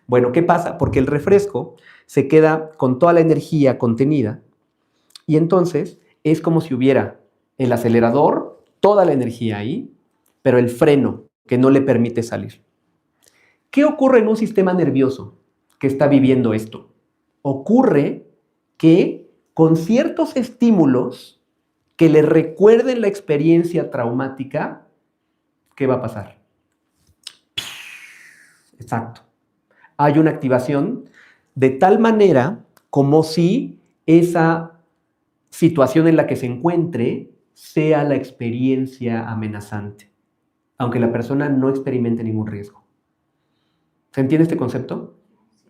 Bueno, ¿qué pasa? Porque el refresco se queda con toda la energía contenida y entonces es como si hubiera el acelerador, toda la energía ahí, pero el freno que no le permite salir. ¿Qué ocurre en un sistema nervioso que está viviendo esto? Ocurre que con ciertos estímulos que le recuerden la experiencia traumática, ¿qué va a pasar? Exacto. Hay una activación de tal manera como si esa situación en la que se encuentre sea la experiencia amenazante, aunque la persona no experimente ningún riesgo. ¿Se entiende este concepto?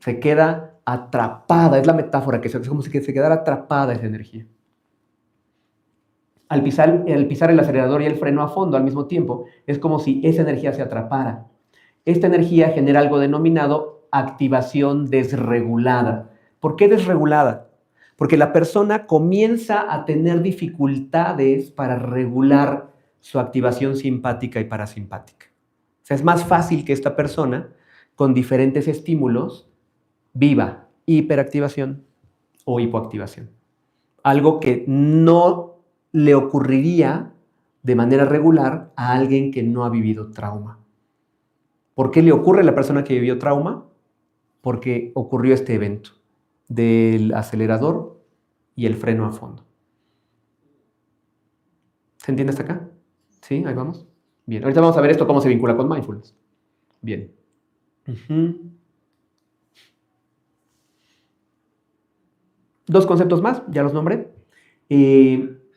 Se queda atrapada, es la metáfora, que es como si se quedara atrapada esa energía. Al pisar el acelerador y el freno a fondo al mismo tiempo, es como si esa energía se atrapara. Esta energía genera algo denominado activación desregulada. ¿Por qué desregulada? Porque la persona comienza a tener dificultades para regular su activación simpática y parasimpática. O sea, es más fácil que esta persona, con diferentes estímulos, viva hiperactivación o hipoactivación. Algo que no le ocurriría de manera regular a alguien que no ha vivido trauma. ¿Por qué le ocurre a la persona que vivió trauma? Porque ocurrió este evento del acelerador y el freno a fondo. ¿Se entiende hasta acá? ¿Sí? Ahí vamos. Bien, ahorita vamos a ver esto cómo se vincula con mindfulness. Bien. Dos conceptos más, ya los nombré.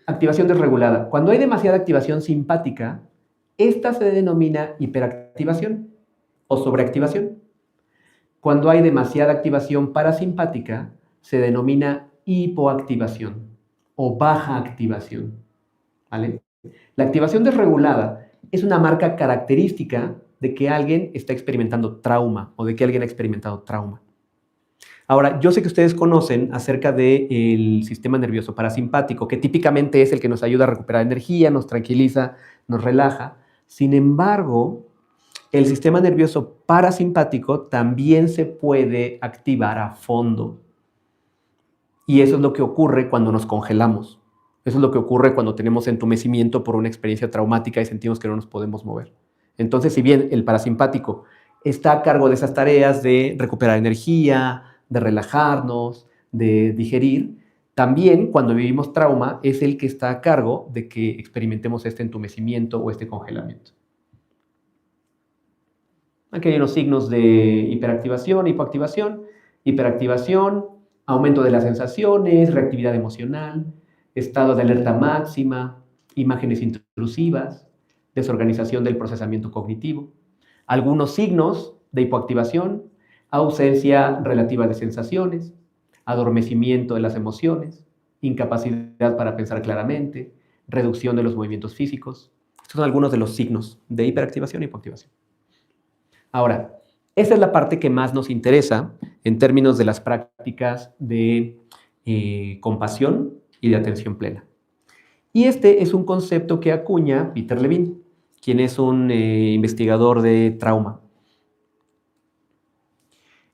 Activación desregulada. Cuando hay demasiada activación simpática, esta se denomina hiperactivación o sobreactivación. Cuando hay demasiada activación parasimpática, se denomina hipoactivación o baja activación. ¿Vale? La activación desregulada es una marca característica de que alguien está experimentando trauma o de que alguien ha experimentado trauma. Ahora, yo sé que ustedes conocen acerca del sistema nervioso parasimpático, que típicamente es el que nos ayuda a recuperar energía, nos tranquiliza, nos relaja. Sin embargo, el sistema nervioso parasimpático también se puede activar a fondo. Y eso es lo que ocurre cuando nos congelamos. Eso es lo que ocurre cuando tenemos entumecimiento por una experiencia traumática y sentimos que no nos podemos mover. Entonces, si bien el parasimpático está a cargo de esas tareas de recuperar energía, de relajarnos, de digerir, también cuando vivimos trauma es el que está a cargo de que experimentemos este entumecimiento o este congelamiento. Aquí hay unos signos de hiperactivación, hipoactivación. Hiperactivación, aumento de las sensaciones, reactividad emocional, estado de alerta máxima, imágenes intrusivas, desorganización del procesamiento cognitivo. Algunos signos de hipoactivación: ausencia relativa de sensaciones, adormecimiento de las emociones, incapacidad para pensar claramente, reducción de los movimientos físicos. Estos son algunos de los signos de hiperactivación y hipoactivación. Ahora, esa es la parte que más nos interesa en términos de las prácticas de compasión y de atención plena. Y este es un concepto que acuña Peter Levine, quien es un investigador de trauma.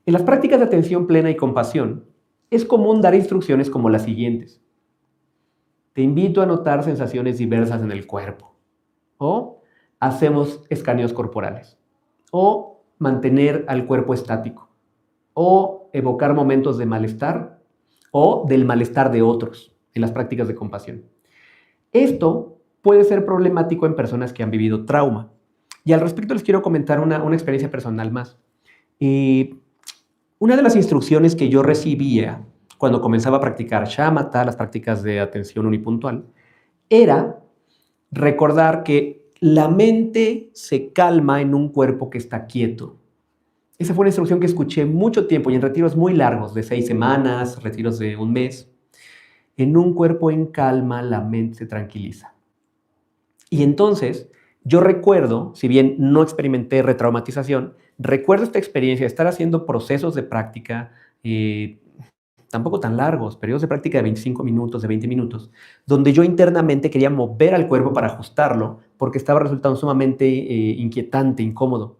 En las prácticas de atención plena y compasión, es común dar instrucciones como las siguientes. Te invito a notar sensaciones diversas en el cuerpo. O hacemos escaneos corporales. O mantener al cuerpo estático. o evocar momentos de malestar o del malestar de otros en las prácticas de compasión. Esto puede ser problemático en personas que han vivido trauma. Y al respecto les quiero comentar una experiencia personal más. Una de las instrucciones que yo recibía cuando comenzaba a practicar shamatha, las prácticas de atención unipuntual, era recordar que la mente se calma en un cuerpo que está quieto. Esa fue una instrucción que escuché mucho tiempo y en retiros muy largos, de 6 semanas, retiros de un mes. En un cuerpo en calma, la mente se tranquiliza. Y entonces, yo recuerdo, si bien no experimenté retraumatización, recuerdo esta experiencia de estar haciendo procesos de práctica, tampoco tan largos, periodos de práctica de 25 minutos, de 20 minutos, donde yo internamente quería mover al cuerpo para ajustarlo, porque estaba resultando sumamente inquietante, incómodo.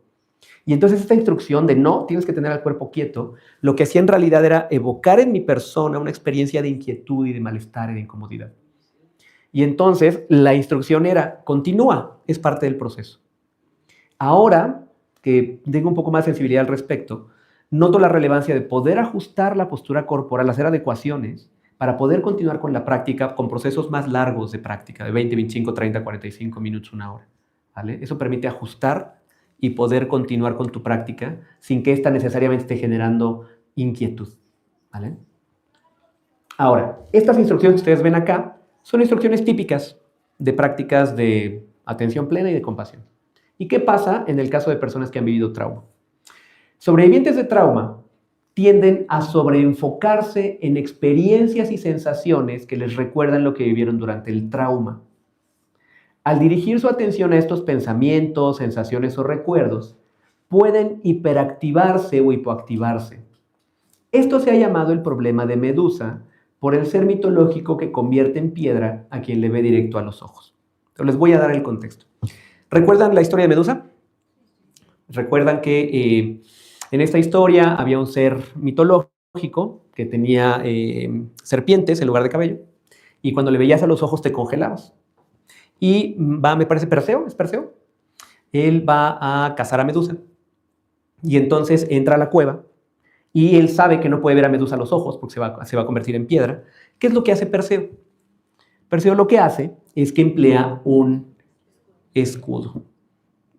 Y entonces esta instrucción de no, tienes que tener al cuerpo quieto, lo que hacía en realidad era evocar en mi persona una experiencia de inquietud y de malestar y de incomodidad. Y entonces la instrucción era, continúa, es parte del proceso. Ahora que tengo un poco más de sensibilidad al respecto, noto la relevancia de poder ajustar la postura corporal, hacer adecuaciones para poder continuar con la práctica, con procesos más largos de práctica, de 20, 25, 30, 45 minutos, una hora. ¿Vale? Eso permite ajustar y poder continuar con tu práctica sin que ésta necesariamente esté generando inquietud. ¿Vale? Ahora, estas instrucciones que ustedes ven acá son instrucciones típicas de prácticas de atención plena y de compasión. ¿Y qué pasa en el caso de personas que han vivido trauma? Sobrevivientes de trauma tienden a sobreenfocarse en experiencias y sensaciones que les recuerdan lo que vivieron durante el trauma. Al dirigir su atención a estos pensamientos, sensaciones o recuerdos, pueden hiperactivarse o hipoactivarse. Esto se ha llamado el problema de Medusa por el ser mitológico que convierte en piedra a quien le ve directo a los ojos. Pero les voy a dar el contexto. ¿Recuerdan la historia de Medusa? Recuerdan que en esta historia había un ser mitológico que tenía serpientes en lugar de cabello y cuando le veías a los ojos te congelabas. Y va, me parece Perseo, ¿es Perseo? Él va a cazar a Medusa y entonces entra a la cueva y él sabe que no puede ver a Medusa a los ojos porque se va a convertir en piedra. ¿Qué es lo que hace Perseo? Perseo lo que hace es que emplea un escudo.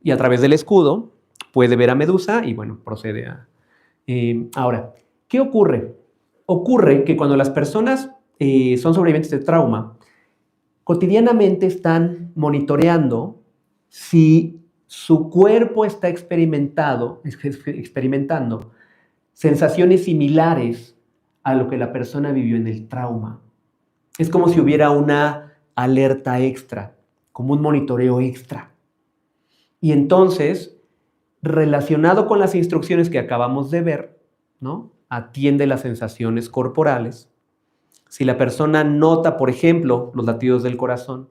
Y a través del escudo puede ver a Medusa y, bueno, procede a... ahora, ¿qué ocurre? Ocurre que cuando las personas son sobrevivientes de trauma, cotidianamente están monitoreando si su cuerpo está experimentando sensaciones similares a lo que la persona vivió en el trauma. Es como si hubiera una alerta extra, como un monitoreo extra. Y entonces, relacionado con las instrucciones que acabamos de ver, ¿no? Atiende las sensaciones corporales. Si la persona nota, por ejemplo, los latidos del corazón,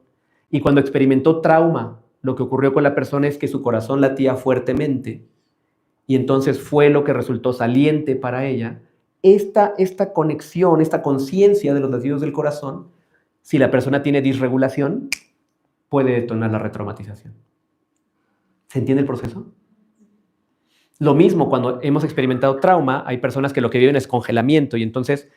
y cuando experimentó trauma, lo que ocurrió con la persona es que su corazón latía fuertemente, y entonces fue lo que resultó saliente para ella, esta conexión, esta conciencia de los latidos del corazón, si la persona tiene disregulación, puede detonar la retraumatización. ¿Se entiende el proceso? Lo mismo cuando hemos experimentado trauma, hay personas que lo que viven es congelamiento y entonces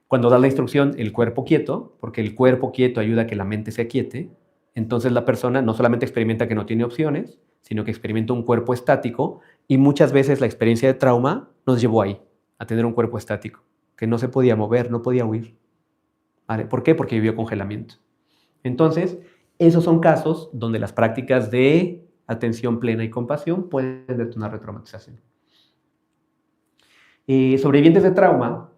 cuando das la instrucción el cuerpo quieto, porque el cuerpo quieto ayuda a que la mente se aquiete, entonces la persona no solamente experimenta que no tiene opciones, sino que experimenta un cuerpo estático y muchas veces la experiencia de trauma nos llevó ahí, a tener un cuerpo estático, que no se podía mover, no podía huir. ¿Vale? ¿Por qué? Porque vivió congelamiento. Entonces, esos son casos donde las prácticas de atención plena y compasión pueden detonar retraumatización. Sobrevivientes de trauma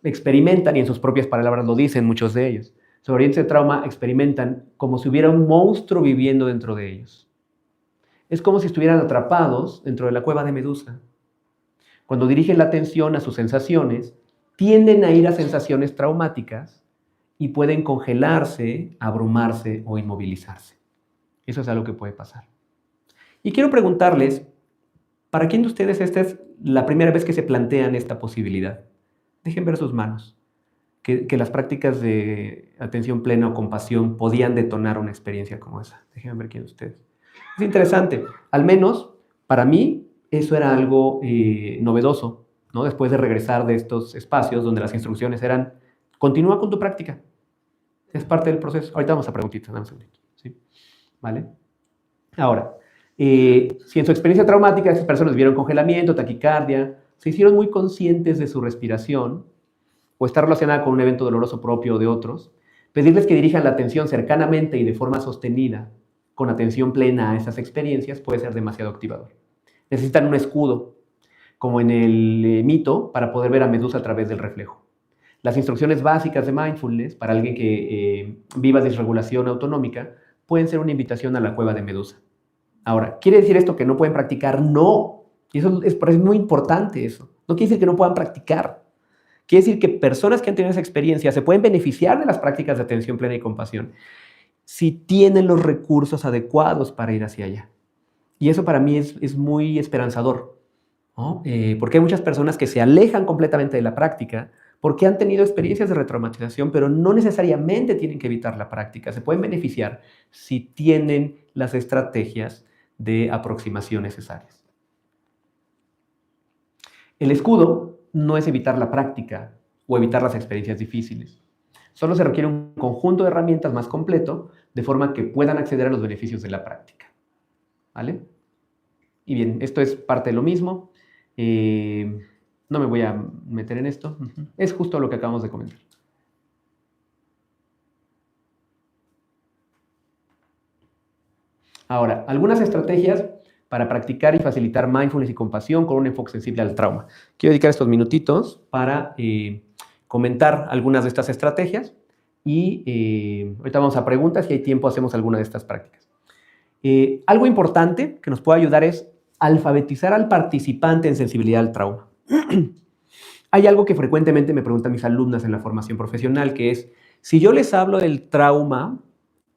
experimentan, y en sus propias palabras lo dicen muchos de ellos, sobrevivientes de trauma experimentan como si hubiera un monstruo viviendo dentro de ellos. Es como si estuvieran atrapados dentro de la cueva de Medusa. Cuando dirigen la atención a sus sensaciones, tienden a ir a sensaciones traumáticas y pueden congelarse, abrumarse o inmovilizarse. Eso es algo que puede pasar. Y quiero preguntarles, ¿para quién de ustedes esta es la primera vez que se plantean esta posibilidad? Dejen ver sus manos. Que las prácticas de atención plena o compasión podían detonar una experiencia como esa. Dejen ver quién de ustedes. Es interesante. Al menos, para mí, eso era algo novedoso. ¿no? Después de regresar de estos espacios donde las instrucciones eran, continúa con tu práctica. Es parte del proceso. Ahorita vamos a preguntitas, dame un segundito, ¿sí? ¿Vale? Ahora, si en su experiencia traumática esas personas vieron congelamiento, taquicardia, se hicieron muy conscientes de su respiración o está relacionada con un evento doloroso propio o de otros, pedirles que dirijan la atención cercanamente y de forma sostenida, con atención plena a esas experiencias, puede ser demasiado activador. Necesitan un escudo, como en el mito, para poder ver a Medusa a través del reflejo. Las instrucciones básicas de mindfulness para alguien que viva desregulación autonómica pueden ser una invitación a la cueva de Medusa. Ahora, ¿quiere decir esto que no pueden practicar? No. Y eso es muy importante eso. No quiere decir que no puedan practicar. Quiere decir que personas que han tenido esa experiencia se pueden beneficiar de las prácticas de atención plena y compasión si tienen los recursos adecuados para ir hacia allá. Y eso para mí es muy esperanzador, ¿no? Porque hay muchas personas que se alejan completamente de la práctica porque han tenido experiencias de retraumatización, pero no necesariamente tienen que evitar la práctica. Se pueden beneficiar si tienen las estrategias de aproximación necesarias. El escudo no es evitar la práctica o evitar las experiencias difíciles. Solo se requiere un conjunto de herramientas más completo de forma que puedan acceder a los beneficios de la práctica. ¿Vale? Y bien, esto es parte de lo mismo. No me voy a meter en esto. Es justo lo que acabamos de comentar. Ahora, algunas estrategias para practicar y facilitar mindfulness y compasión con un enfoque sensible al trauma. Quiero dedicar estos minutitos para comentar algunas de estas estrategias y ahorita vamos a preguntas. Si hay tiempo, hacemos alguna de estas prácticas. Algo importante que nos puede ayudar es alfabetizar al participante en sensibilidad al trauma. Hay algo que frecuentemente me preguntan mis alumnas en la formación profesional, que es, si yo les hablo del trauma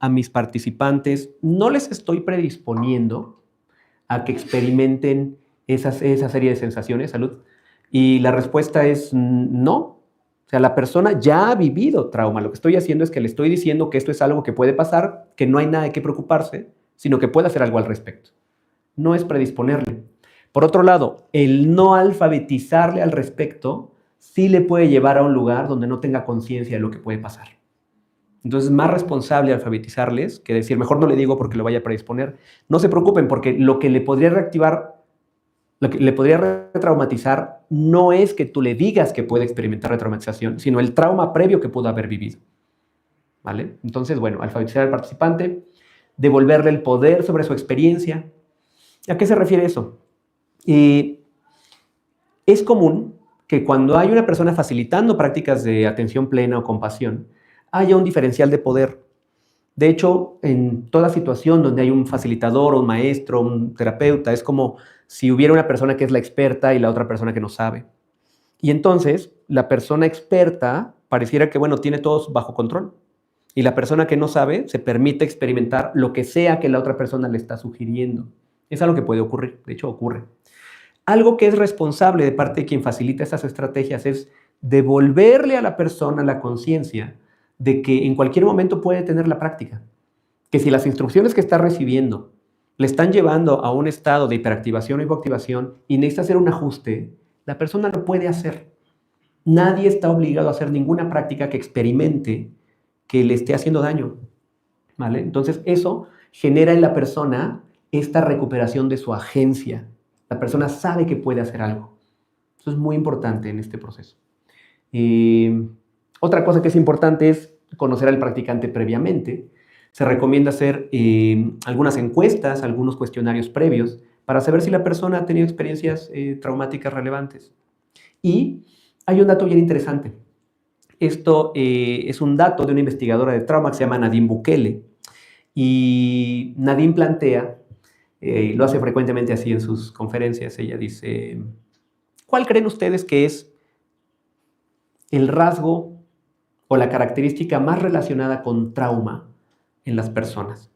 a mis participantes, ¿no les estoy predisponiendo a que experimenten esa serie de sensaciones? Salud. Y la respuesta es no. O sea, la persona ya ha vivido trauma. Lo que estoy haciendo es que le estoy diciendo que esto es algo que puede pasar, que no hay nada de qué preocuparse, sino que puede hacer algo al respecto. No es predisponerle. Por otro lado, el no alfabetizarle al respecto sí le puede llevar a un lugar donde no tenga conciencia de lo que puede pasar. Entonces es más responsable alfabetizarles que decir, mejor no le digo porque lo vaya a predisponer. No se preocupen, porque lo que le podría reactivar, lo que le podría retraumatizar, no es que tú le digas que puede experimentar retraumatización, sino el trauma previo que pudo haber vivido. ¿Vale? Entonces, bueno, alfabetizar al participante, devolverle el poder sobre su experiencia. ¿A qué se refiere eso? Es común que cuando hay una persona facilitando prácticas de atención plena o compasión, haya un diferencial de poder. De hecho, en toda situación donde hay un facilitador, un maestro, un terapeuta, es como si hubiera una persona que es la experta y la otra persona que no sabe. Y entonces, la persona experta pareciera que, bueno, tiene todos bajo control. Y la persona que no sabe se permite experimentar lo que sea que la otra persona le está sugiriendo. Es algo que puede ocurrir, de hecho ocurre. Algo que es responsable de parte de quien facilita estas estrategias es devolverle a la persona la conciencia de que en cualquier momento puede tener la práctica. Que si las instrucciones que está recibiendo le están llevando a un estado de hiperactivación o hipoactivación y necesita hacer un ajuste, la persona lo puede hacer. Nadie está obligado a hacer ninguna práctica que experimente que le esté haciendo daño. ¿Vale? Entonces eso genera en la persona esta recuperación de su agencia. La persona sabe que puede hacer algo. Eso es muy importante en este proceso. Otra cosa que es importante es conocer al practicante previamente. Se recomienda hacer algunas encuestas, algunos cuestionarios previos para saber si la persona ha tenido experiencias traumáticas relevantes. Y hay un dato bien interesante. Esto es un dato de una investigadora de trauma que se llama Nadine Bukele. Y Nadine plantea, lo hace frecuentemente así en sus conferencias, ella dice, ¿cuál creen ustedes que es el rasgo o la característica más relacionada con trauma en las personas?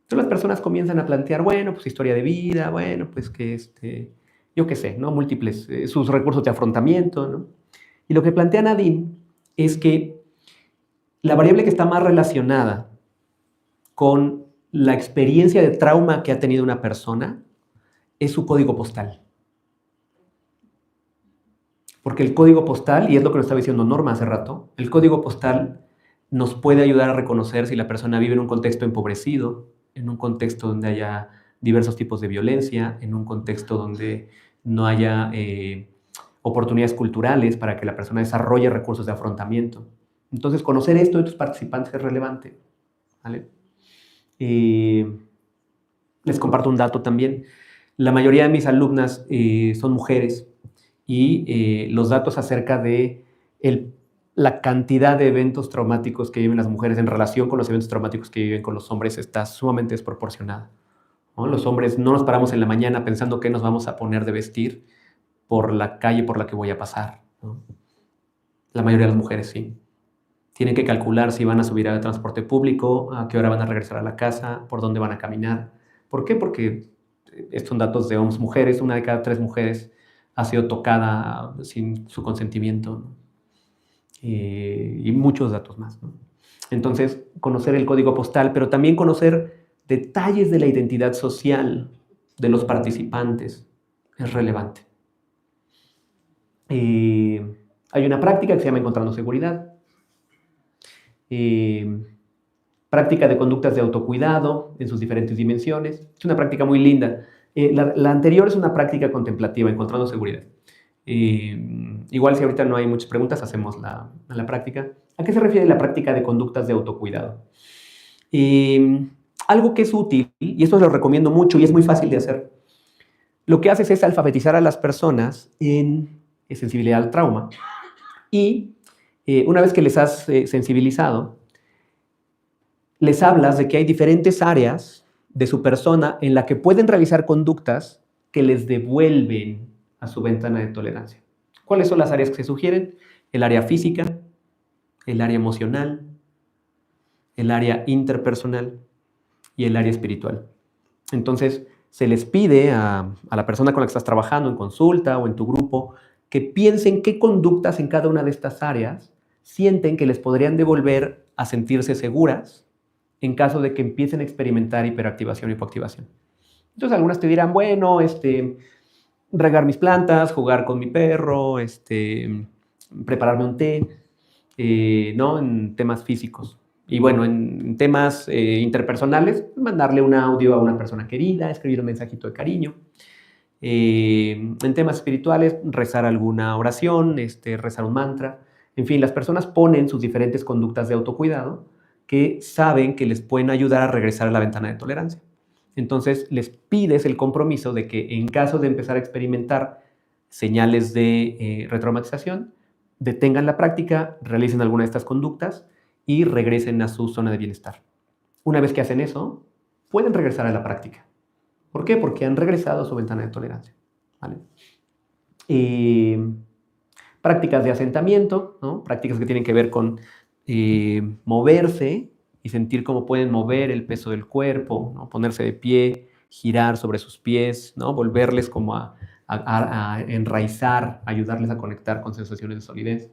Entonces las personas comienzan a plantear, bueno, pues historia de vida, bueno, pues que yo qué sé, ¿no? Múltiples, sus recursos de afrontamiento, ¿no? Y lo que plantea Nadine es que la variable que está más relacionada con la experiencia de trauma que ha tenido una persona es su código postal. Porque el código postal, y es lo que nos estaba diciendo Norma hace rato, el código postal nos puede ayudar a reconocer si la persona vive en un contexto empobrecido, en un contexto donde haya diversos tipos de violencia, en un contexto donde no haya oportunidades culturales para que la persona desarrolle recursos de afrontamiento. Entonces, conocer esto de tus participantes es relevante, ¿vale? Les comparto un dato también. La mayoría de mis alumnas son mujeres y los datos acerca de la cantidad de eventos traumáticos que viven las mujeres en relación con los eventos traumáticos que viven con los hombres está sumamente desproporcionada, ¿no? Los hombres no nos paramos en la mañana pensando qué nos vamos a poner de vestir por la calle por la que voy a pasar, ¿no? La mayoría de las mujeres sí. Tienen que calcular si van a subir al transporte público, a qué hora van a regresar a la casa, por dónde van a caminar. ¿Por qué? Porque estos son datos de OMS mujeres, 1 de cada 3 mujeres ha sido tocada sin su consentimiento, ¿no? Y muchos datos más, ¿no? Entonces, conocer el código postal, pero también conocer detalles de la identidad social de los participantes es relevante. Hay una práctica que se llama Encontrando Seguridad. Práctica de conductas de autocuidado en sus diferentes dimensiones. Es una práctica muy linda. La anterior es una práctica contemplativa, Encontrando Seguridad. Igual si ahorita no hay muchas preguntas, hacemos la práctica. ¿A qué se refiere la práctica de conductas de autocuidado? Algo que es útil, y esto lo recomiendo mucho y es muy fácil de hacer, lo que haces es alfabetizar a las personas en sensibilidad al trauma y una vez que les has sensibilizado, les hablas de que hay diferentes áreas de su persona en la que pueden realizar conductas que les devuelven a su ventana de tolerancia. ¿Cuáles son las áreas que se sugieren? El área física, el área emocional, el área interpersonal y el área espiritual. Entonces, se les pide a la persona con la que estás trabajando en consulta o en tu grupo que piensen qué conductas en cada una de estas áreas sienten que les podrían devolver a sentirse seguras en caso de que empiecen a experimentar hiperactivación y hipoactivación. Entonces, algunas te dirán, bueno, regar mis plantas, jugar con mi perro, prepararme un té, ¿no? En temas físicos. Y bueno, en temas interpersonales, mandarle un audio a una persona querida, escribir un mensajito de cariño. En temas espirituales, rezar alguna oración, rezar un mantra. En fin, las personas ponen sus diferentes conductas de autocuidado que saben que les pueden ayudar a regresar a la ventana de tolerancia. Entonces, les pides el compromiso de que en caso de empezar a experimentar señales de retraumatización, detengan la práctica, realicen alguna de estas conductas y regresen a su zona de bienestar. Una vez que hacen eso, pueden regresar a la práctica. ¿Por qué? Porque han regresado a su ventana de tolerancia, ¿vale? Prácticas de asentamiento, ¿no? Prácticas que tienen que ver con moverse y sentir cómo pueden mover el peso del cuerpo, ¿no? Ponerse de pie, girar sobre sus pies, ¿no? Volverles como a enraizar, ayudarles a conectar con sensaciones de solidez.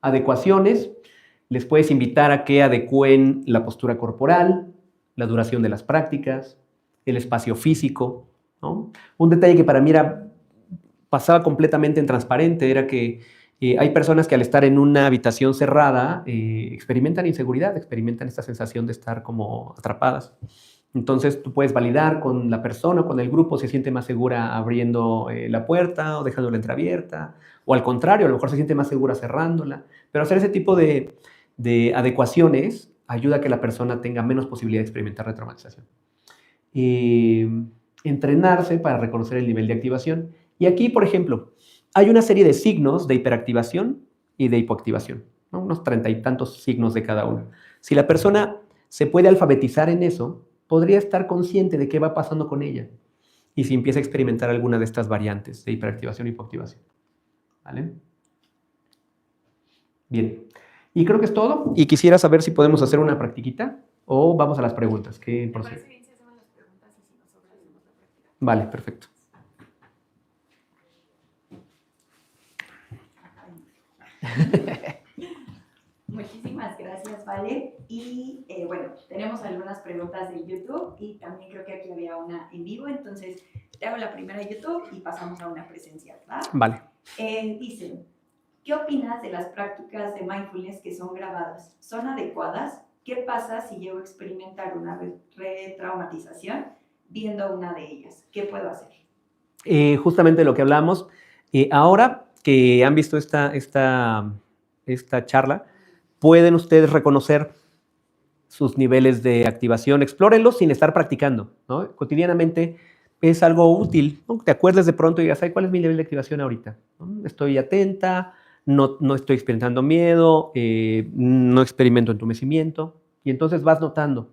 Adecuaciones, les puedes invitar a que adecúen la postura corporal, la duración de las prácticas, el espacio físico, ¿no? Un detalle que para mí pasaba completamente en transparente era que hay personas que al estar en una habitación cerrada experimentan inseguridad, experimentan esta sensación de estar como atrapadas. Entonces tú puedes validar con la persona, con el grupo, se siente más segura abriendo la puerta o dejándola entreabierta, o al contrario, a lo mejor se siente más segura cerrándola. Pero hacer ese tipo de adecuaciones ayuda a que la persona tenga menos posibilidad de experimentar retraumatización. Entrenarse para reconocer el nivel de activación. Y aquí, por ejemplo, hay una serie de signos de hiperactivación y de hipoactivación, ¿no? Unos 30 y tantos signos de cada uno. Si la persona se puede alfabetizar en eso, podría estar consciente de qué va pasando con ella y si empieza a experimentar alguna de estas variantes de hiperactivación y hipoactivación. ¿Vale? Bien. Y creo que es todo. Y quisiera saber si podemos hacer una practiquita o vamos a las preguntas. ¿Qué procede? Me parece bien si hacemos las preguntas y si nosotros hacemos la práctica. Vale, perfecto.
Muchísimas gracias, Vale. Y bueno, tenemos algunas preguntas de YouTube y también creo que aquí había una en vivo, entonces te hago la primera de YouTube y pasamos a una presencial, ¿va?
Vale.
Dicen, ¿qué opinas de las prácticas de mindfulness que son grabadas? ¿Son adecuadas? ¿Qué pasa si llego a experimentar una retraumatización viendo una de ellas? ¿Qué puedo hacer?
Justamente lo que hablamos. Ahora que han visto esta charla, pueden ustedes reconocer sus niveles de activación. Explórenlos sin estar practicando, ¿no? Cotidianamente es algo útil, ¿no? Te acuerdes de pronto y digas, ¿cuál es mi nivel de activación ahorita? ¿No? Estoy atenta, no estoy experimentando miedo, no experimento entumecimiento. Y entonces vas notando.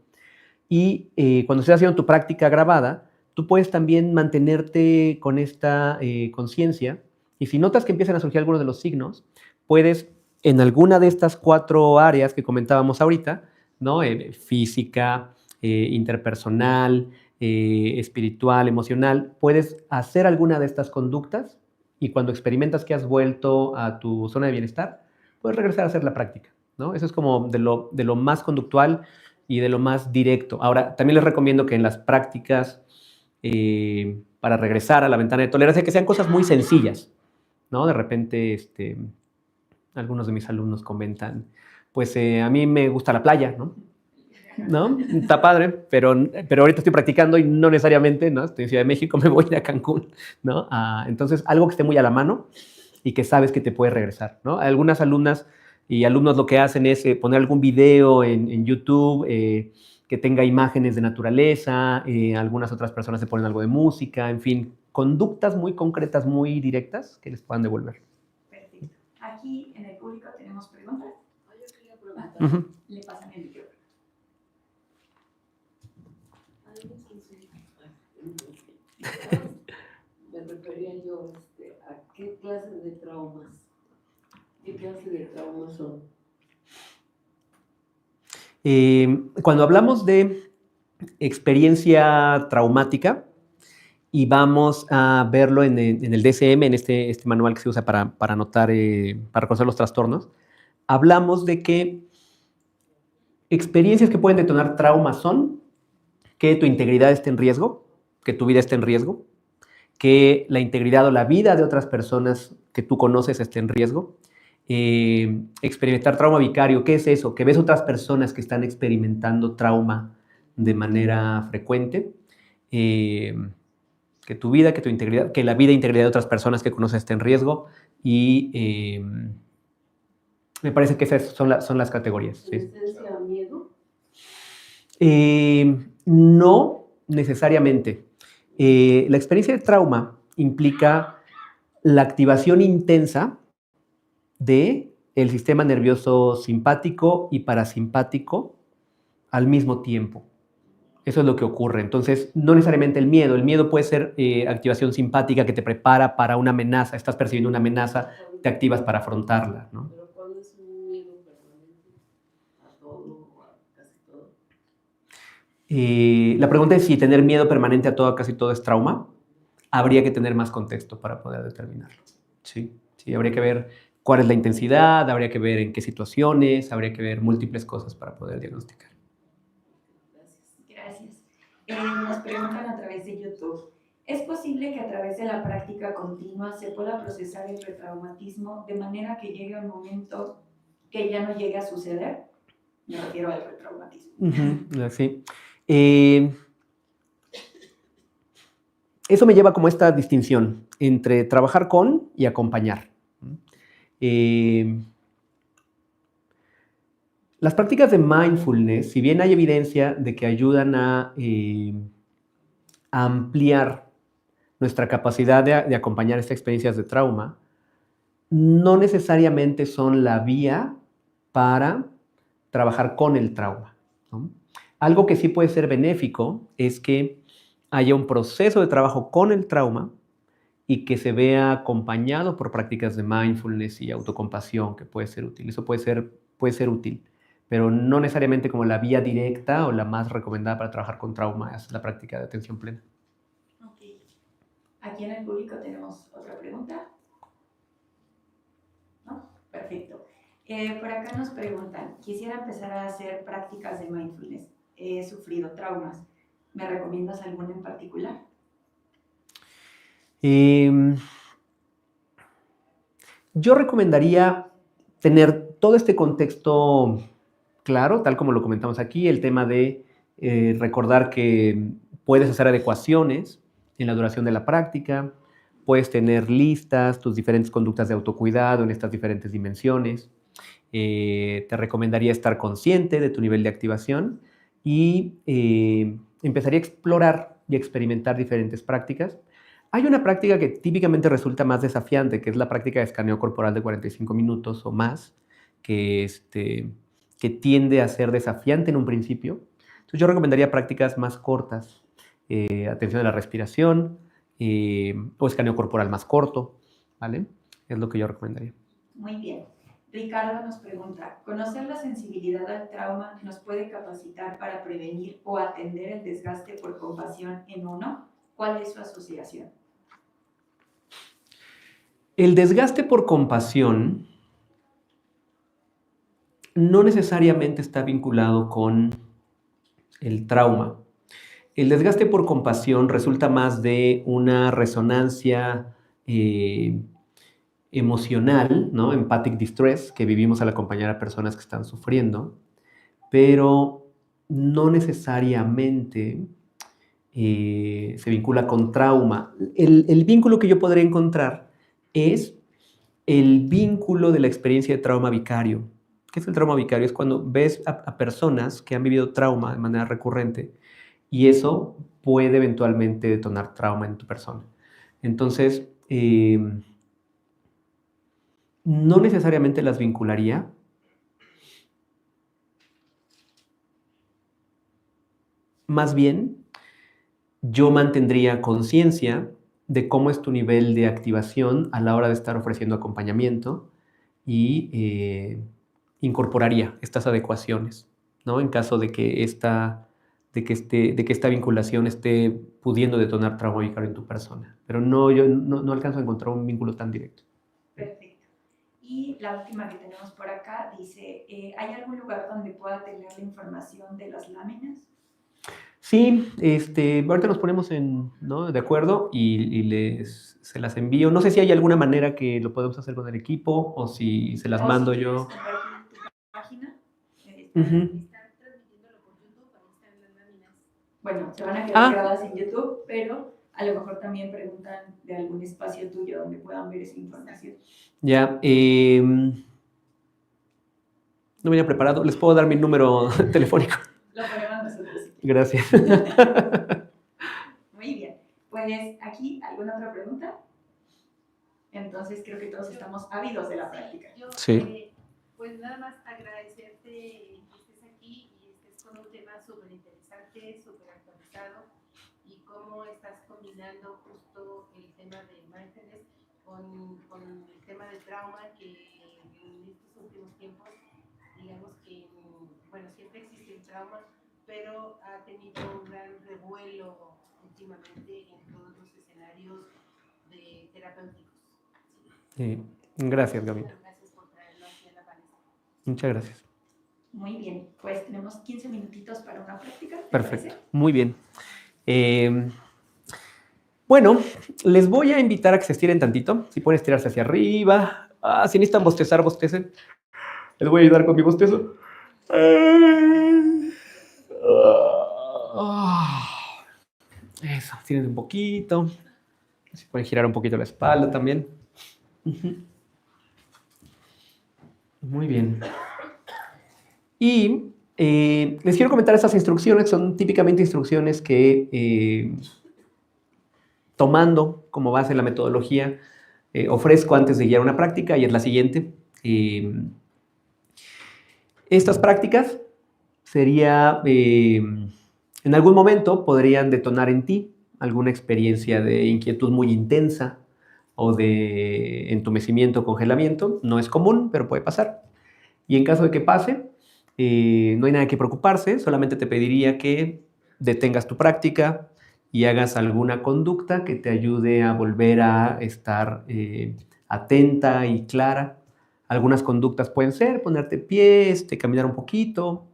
Y cuando estés haciendo tu práctica grabada, tú puedes también mantenerte con esta conciencia. Y si notas que empiezan a surgir algunos de los signos, puedes en alguna de estas 4 áreas que comentábamos ahorita, ¿no? Física, interpersonal, espiritual, emocional, puedes hacer alguna de estas conductas y cuando experimentas que has vuelto a tu zona de bienestar, puedes regresar a hacer la práctica, ¿no? Eso es como de lo más conductual y de lo más directo. Ahora, también les recomiendo que en las prácticas para regresar a la ventana de tolerancia, que sean cosas muy sencillas, ¿no? De repente, algunos de mis alumnos comentan, pues a mí me gusta la playa, ¿no? ¿No? Está padre, pero ahorita estoy practicando y no necesariamente, ¿no? Estoy en Ciudad de México, me voy a Cancún, ¿no? Entonces, algo que esté muy a la mano y que sabes que te puede regresar, ¿no? Algunas alumnas y alumnos lo que hacen es poner algún video en YouTube que tenga imágenes de naturaleza, algunas otras personas se ponen algo de música, en fin, conductas muy concretas, muy directas que les puedan devolver.
Perfecto. Aquí en el público tenemos preguntas.
Yo quería preguntar.
Le pasan el micrófono.
Me refería yo a qué clase de traumas son.
Cuando hablamos de experiencia traumática y vamos a verlo en el DSM, en este manual que se usa para anotar, para reconocer los trastornos, hablamos de que experiencias que pueden detonar traumas son que tu integridad esté en riesgo, que tu vida esté en riesgo, que la integridad o la vida de otras personas que tú conoces esté en riesgo. Experimentar trauma vicario, ¿qué es eso? Que ves otras personas que están experimentando trauma de manera frecuente. Que tu vida, que tu integridad, que la vida e integridad de otras personas que conoces esté en riesgo. Y me parece que esas son las categorías.
¿En esencia miedo?
No necesariamente. La experiencia de trauma implica la activación intensa del sistema nervioso simpático y parasimpático al mismo tiempo. Eso es lo que ocurre. Entonces, no necesariamente el miedo. El miedo puede ser activación simpática que te prepara para una amenaza. Estás percibiendo una amenaza, te activas para afrontarla, ¿no?
¿Pero cuándo es un miedo permanente? ¿A todo o a casi todo?
La pregunta es si tener miedo permanente a todo, casi todo es trauma. Habría que tener más contexto para poder determinarlo. Sí, habría que ver cuál es la intensidad, habría que ver en qué situaciones, habría que ver múltiples cosas para poder diagnosticar.
Gracias. Nos preguntan a través de YouTube, ¿es posible que a través de la práctica continua se pueda procesar el retraumatismo de manera que llegue un momento que ya no llegue a suceder? Me refiero al retraumatismo.
Sí. Eso me lleva como esta distinción entre trabajar con y acompañar. Las prácticas de mindfulness, si bien hay evidencia de que ayudan a ampliar nuestra capacidad de acompañar estas experiencias de trauma, no necesariamente son la vía para trabajar con el trauma, ¿no? Algo que sí puede ser benéfico es que haya un proceso de trabajo con el trauma y que se vea acompañado por prácticas de mindfulness y autocompasión, que puede ser útil. Eso puede ser útil, pero no necesariamente como la vía directa o la más recomendada para trabajar con trauma es la práctica de atención plena.
Ok. Aquí en el público tenemos otra pregunta. ¿No? Perfecto. Por acá nos preguntan, quisiera empezar a hacer prácticas de mindfulness. He sufrido traumas. ¿Me recomiendas alguna en particular?
Yo recomendaría tener todo este contexto claro, tal como lo comentamos aquí, el tema de recordar que puedes hacer adecuaciones en la duración de la práctica, puedes tener listas tus diferentes conductas de autocuidado en estas diferentes dimensiones. Te recomendaría estar consciente de tu nivel de activación y empezaría a explorar y experimentar diferentes prácticas. Hay una práctica que típicamente resulta más desafiante, que es la práctica de escaneo corporal de 45 minutos o más, que tiende a ser desafiante en un principio. Entonces yo recomendaría prácticas más cortas, atención a la respiración o escaneo corporal más corto, ¿vale? Es lo que yo recomendaría.
Muy bien. Ricardo nos pregunta, ¿conocer la sensibilidad al trauma nos puede capacitar para prevenir o atender el desgaste por compasión en uno? ¿Cuál es su asociación?
El desgaste por compasión no necesariamente está vinculado con el trauma. El desgaste por compasión resulta más de una resonancia emocional, ¿no? Empathic distress, que vivimos al acompañar a personas que están sufriendo, pero no necesariamente se vincula con trauma. El vínculo que yo podría encontrar es el vínculo de la experiencia de trauma vicario. ¿Qué es el trauma vicario? Es cuando ves a personas que han vivido trauma de manera recurrente y eso puede eventualmente detonar trauma en tu persona. Entonces, no necesariamente las vincularía. Más bien, yo mantendría conciencia de cómo es tu nivel de activación a la hora de estar ofreciendo acompañamiento y incorporaría estas adecuaciones, ¿no? En caso de que esta vinculación esté pudiendo detonar trauma vicario en tu persona. Pero yo no alcanzo a encontrar un vínculo tan directo.
Perfecto. Y la última que tenemos por acá dice, ¿hay algún lugar donde pueda tener la información de las láminas?
Sí, ahorita nos ponemos ¿no? de acuerdo y se las envío. No sé si hay alguna manera que lo podemos hacer con el equipo o si se las mando
si
yo.
compartir tu página.
Están transmitiéndolo por YouTube, ahí están las láminas.
Bueno, se van a quedar grabadas en YouTube, pero a lo mejor también preguntan de algún espacio tuyo donde puedan ver esa información.
Ya, no venía preparado. ¿Les puedo dar mi número telefónico?
Lo ponemos nosotros.
Gracias.
Muy bien. Pues aquí, ¿alguna otra pregunta? Entonces creo que todos estamos ávidos de la práctica.
Sí.
Pues nada más agradecerte que estés aquí y estés con un tema súper interesante, súper actualizado y cómo estás combinando justo el tema de mindfulness con el tema de trauma que en estos últimos tiempos, digamos que, bueno, siempre existe el trauma, pero ha tenido un gran revuelo últimamente en todos los escenarios terapéuticos.
Sí. Gracias, Gabriela.
Gracias por traerlo aquí a la palestra.
Muchas gracias.
Muy bien, pues tenemos 15 minutitos para una práctica.
Perfecto, muy bien. Bueno, les voy a invitar a que se estiren tantito. Si pueden estirarse hacia arriba. Si necesitan bostezar, bostecen. Les voy a ayudar con mi bostezo. Eso, estírense un poquito. Si pueden girar un poquito la espalda también. Muy bien. Y les quiero comentar estas instrucciones. Son típicamente instrucciones que, tomando como base la metodología, ofrezco antes de guiar una práctica, y es la siguiente. Estas prácticas en algún momento podrían detonar en ti alguna experiencia de inquietud muy intensa o de entumecimiento o congelamiento. No es común, pero puede pasar. Y en caso de que pase, no hay nada que preocuparse, solamente te pediría que detengas tu práctica y hagas alguna conducta que te ayude a volver a estar atenta y clara. Algunas conductas pueden ser ponerte pie, caminar un poquito,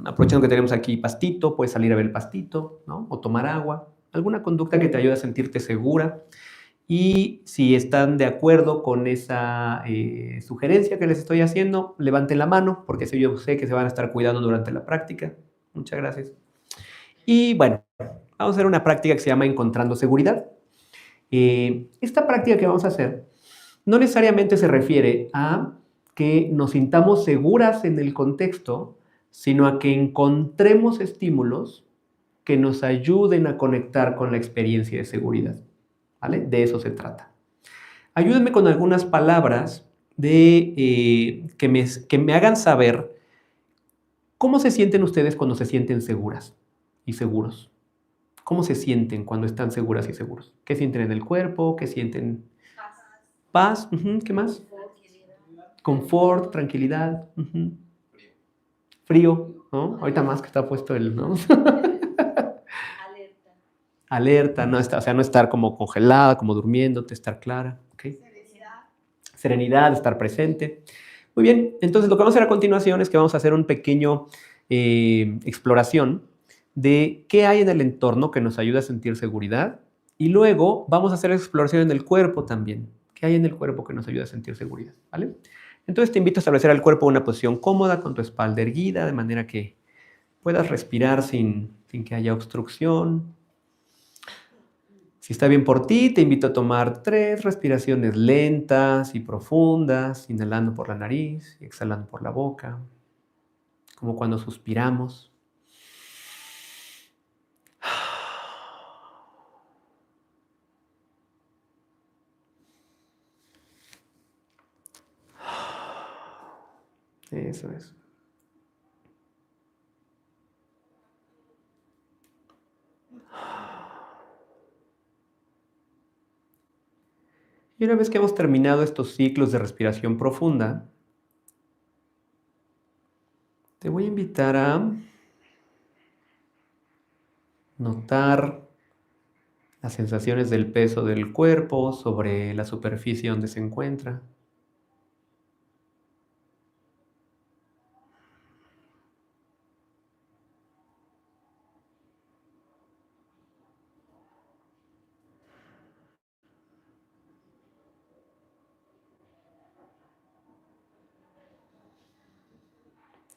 aprovechando que tenemos aquí pastito, puedes salir a ver el pastito, ¿no? O tomar agua, alguna conducta que te ayude a sentirte segura. Y si están de acuerdo con esa sugerencia que les estoy haciendo, levanten la mano, porque si yo sé que se van a estar cuidando durante la práctica. Muchas gracias. Y bueno, vamos a hacer una práctica que se llama Encontrando Seguridad. Esta práctica que vamos a hacer no necesariamente se refiere a que nos sintamos seguras en el contexto, sino a que encontremos estímulos que nos ayuden a conectar con la experiencia de seguridad. ¿Vale? De eso se trata. Ayúdenme con algunas palabras que me hagan saber cómo se sienten ustedes cuando se sienten seguras y seguros. ¿Cómo se sienten cuando están seguras y seguros? ¿Qué sienten en el cuerpo? ¿Qué sienten? Paz. ¿Qué más? Confort, tranquilidad. Frío, ¿no? Ahorita más que está puesto el, ¿no? Alerta, no está, o sea, no estar como congelada, como durmiéndote, estar clara. ¿Okay? Serenidad, estar presente. Muy bien, entonces lo que vamos a hacer a continuación es que vamos a hacer un pequeño exploración de qué hay en el entorno que nos ayuda a sentir seguridad y luego vamos a hacer exploración en el cuerpo también. ¿Qué hay en el cuerpo que nos ayuda a sentir seguridad? ¿Vale? Entonces te invito a establecer al cuerpo una posición cómoda con tu espalda erguida de manera que puedas respirar sin que haya obstrucción. Si está bien por ti, te invito a tomar 3 respiraciones lentas y profundas, inhalando por la nariz y exhalando por la boca, como cuando suspiramos. Eso es. Y una vez que hemos terminado estos ciclos de respiración profunda, te voy a invitar a notar las sensaciones del peso del cuerpo sobre la superficie donde se encuentra.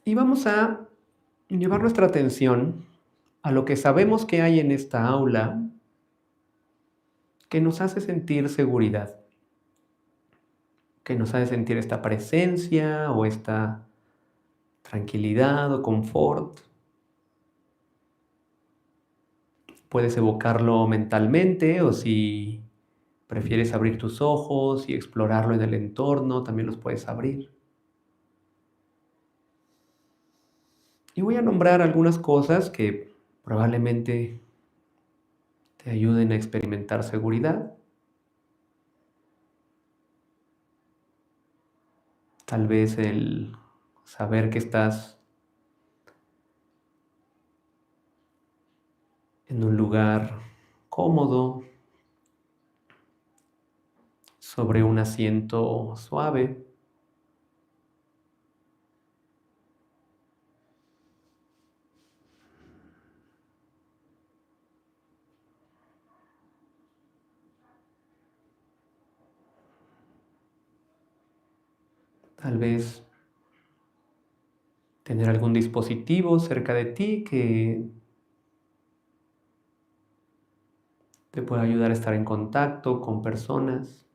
Y vamos a llevar nuestra atención a lo que sabemos que hay en esta aula que nos hace sentir seguridad, que nos hace sentir esta presencia o esta tranquilidad o confort. Puedes evocarlo mentalmente o si prefieres abrir tus ojos y explorarlo en el entorno, también los puedes abrir. Y voy a nombrar algunas cosas que probablemente te ayuden a experimentar seguridad. Tal vez el saber que estás en un lugar cómodo, sobre un asiento suave. Tal vez tener algún dispositivo cerca de ti que te pueda ayudar a estar en contacto con personas.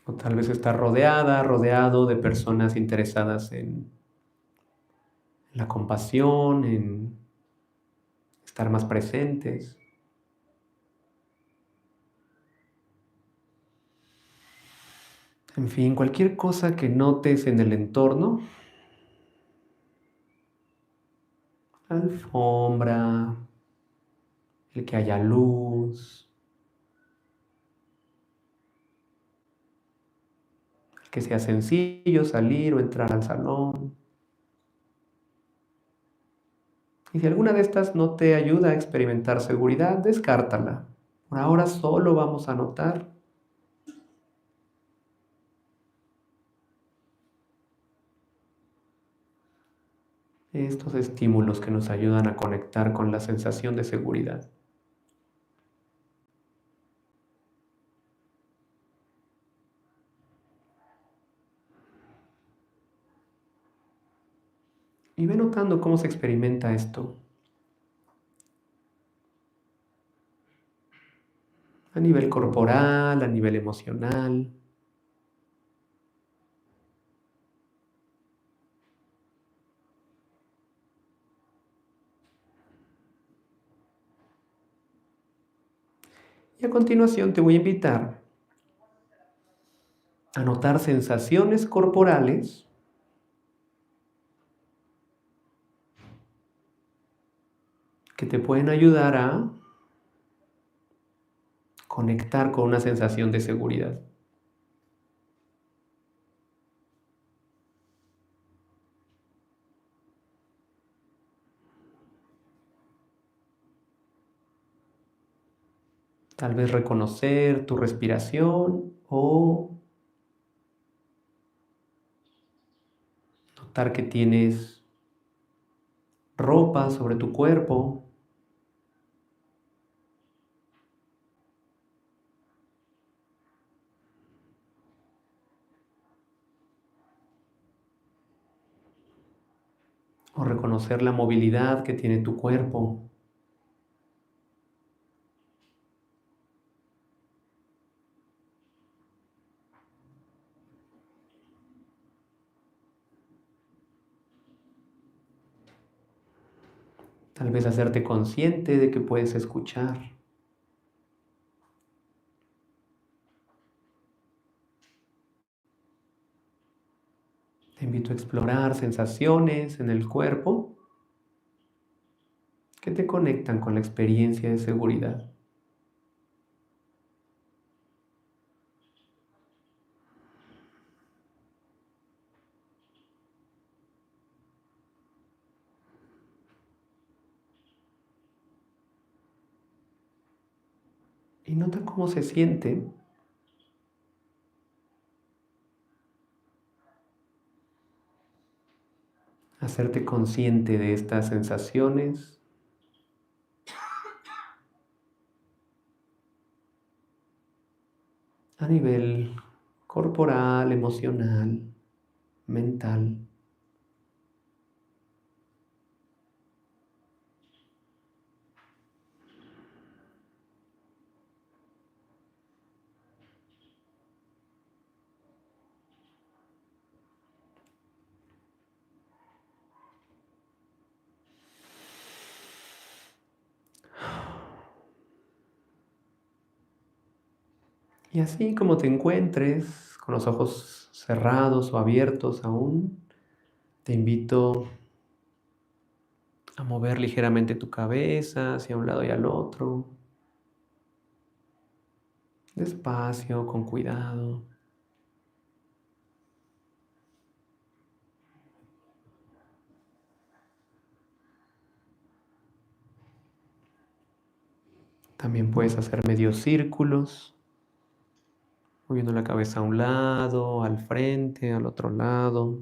O tal vez estar rodeado de personas interesadas en la compasión, en estar más presentes. En fin, cualquier cosa que notes en el entorno, la alfombra, el que haya luz, el que sea sencillo salir o entrar al salón. Y si alguna de estas no te ayuda a experimentar seguridad, descártala. Por ahora solo vamos a notar estos estímulos que nos ayudan a conectar con la sensación de seguridad. Y ve notando cómo se experimenta esto a nivel corporal, a nivel emocional. Y a continuación te voy a invitar a notar sensaciones corporales que te pueden ayudar a conectar con una sensación de seguridad. Tal vez reconocer tu respiración o notar que tienes ropa sobre tu cuerpo. O reconocer la movilidad que tiene tu cuerpo. Tal vez hacerte consciente de que puedes escuchar. Te invito a explorar sensaciones en el cuerpo que te conectan con la experiencia de seguridad. Y nota cómo se siente hacerte consciente de estas sensaciones a nivel corporal, emocional, mental. Y así como te encuentres, con los ojos cerrados o abiertos aún, te invito a mover ligeramente tu cabeza hacia un lado y al otro, despacio, con cuidado. También puedes hacer medios círculos, moviendo la cabeza a un lado, al frente, al otro lado.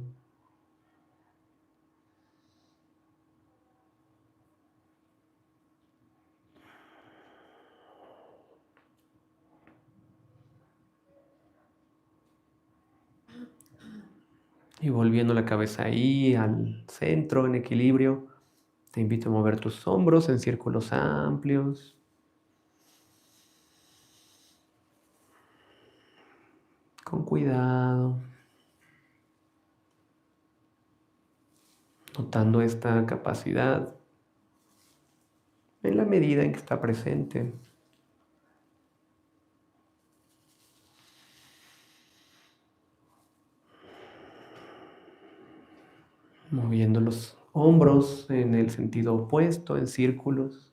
Y volviendo la cabeza ahí al centro, en equilibrio, te invito a mover tus hombros en círculos amplios. Con cuidado, notando esta capacidad en la medida en que está presente. Moviendo los hombros en el sentido opuesto, en círculos.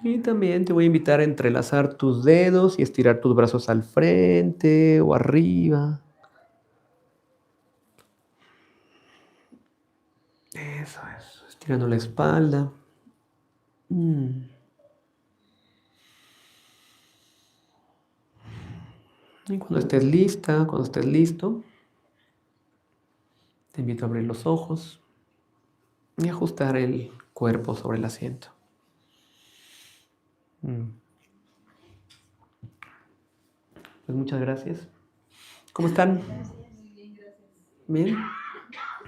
Y también te voy a invitar a entrelazar tus dedos y estirar tus brazos al frente o arriba. Eso, estirando la espalda. Mm. Y cuando estés lista, cuando estés listo, te invito a abrir los ojos y ajustar el cuerpo sobre el asiento. Pues muchas gracias. ¿Cómo están?
Muy bien, gracias.
¿Bien?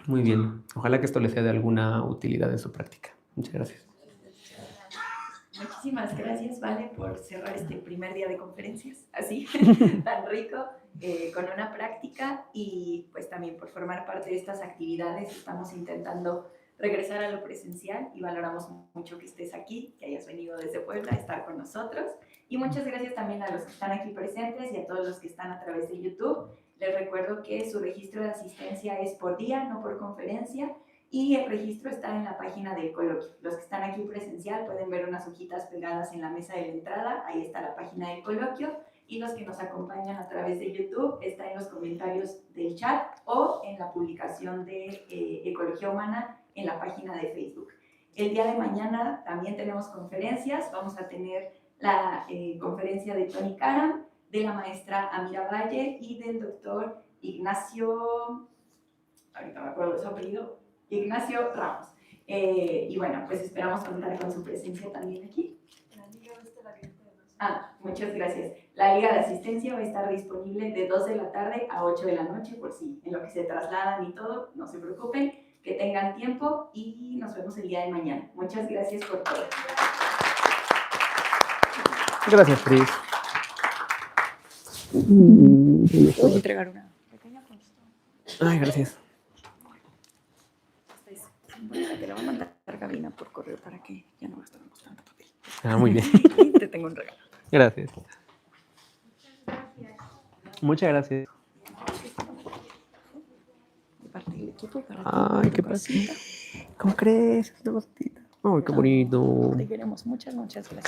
Muy bien. Ojalá que esto les sea de alguna utilidad en su práctica. Muchas gracias.
Muchísimas gracias, Vale, por cerrar este primer día de conferencias así, tan rico, con una práctica y pues también por formar parte de estas actividades. Estamos intentando regresar a lo presencial y valoramos mucho que estés aquí, que hayas venido desde Puebla a estar con nosotros. Y muchas gracias también a los que están aquí presentes y a todos los que están a través de YouTube. Les recuerdo que su registro de asistencia es por día, no por conferencia. Y el registro está en la página del coloquio. Los que están aquí presencial pueden ver unas hojitas pegadas en la mesa de la entrada, ahí está la página del coloquio, y los que nos acompañan a través de YouTube está en los comentarios del chat o en la publicación de Ecología Humana en la página de Facebook. El día de mañana también tenemos conferencias, vamos a tener la conferencia de Tony Karam, de la maestra Amira Valle y del doctor Ignacio, ahorita me acuerdo de su apellido, Ignacio Ramos. Y bueno, pues esperamos contar con su presencia también aquí.
La liga va a estar abierta de 12.
Muchas gracias. La liga de asistencia va a estar disponible de 2 de la tarde a 8 de la noche, por si en lo que se trasladan y todo, no se preocupen, que tengan tiempo y nos vemos el día de mañana. Muchas gracias por todo.
Gracias, Pris.
Voy a entregar una pequeña constancia.
Ay, gracias.
Te la voy a mandar a Gabina por correo para que ya no gastemos tanto papel.
Muy bien.
Te tengo un regalo.
Gracias.
Muchas gracias.
Muchas gracias.
De parte del equipo y para ti.
Ay, qué pasa. ¿Cómo crees? Una gotita. Ay, qué bonito.
Te queremos. Muchas gracias por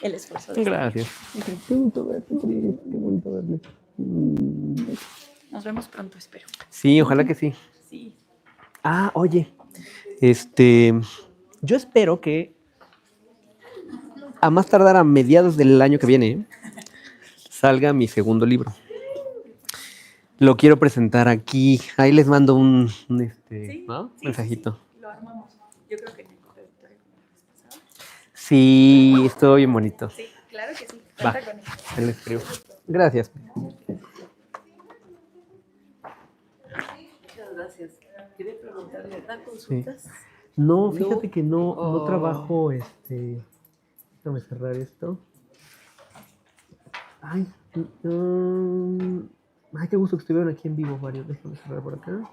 el esfuerzo.
Gracias. Qué bonito verte, Pris. Qué bonito verte.
Nos vemos pronto, espero.
Sí, ojalá que sí.
Sí.
Oye, yo espero que a más tardar a mediados del año que viene salga mi segundo libro. Lo quiero presentar aquí. Ahí les mando un
Sí,
¿no?
sí,
mensajito.
Sí, lo armamos. Yo creo que en el correo electrónico como la vez pasada.
Sí, estuvo bien bonito.
Sí, claro que sí.
Va,
Cuenta con eso.
ahí les escribo. Gracias.
Muchas gracias. Quería preguntarle, ¿dan consultas?
No, fíjate que no
Oh.
trabajo, déjame cerrar esto. Ay, qué gusto que estuvieron aquí en vivo varios. Déjame cerrar por acá.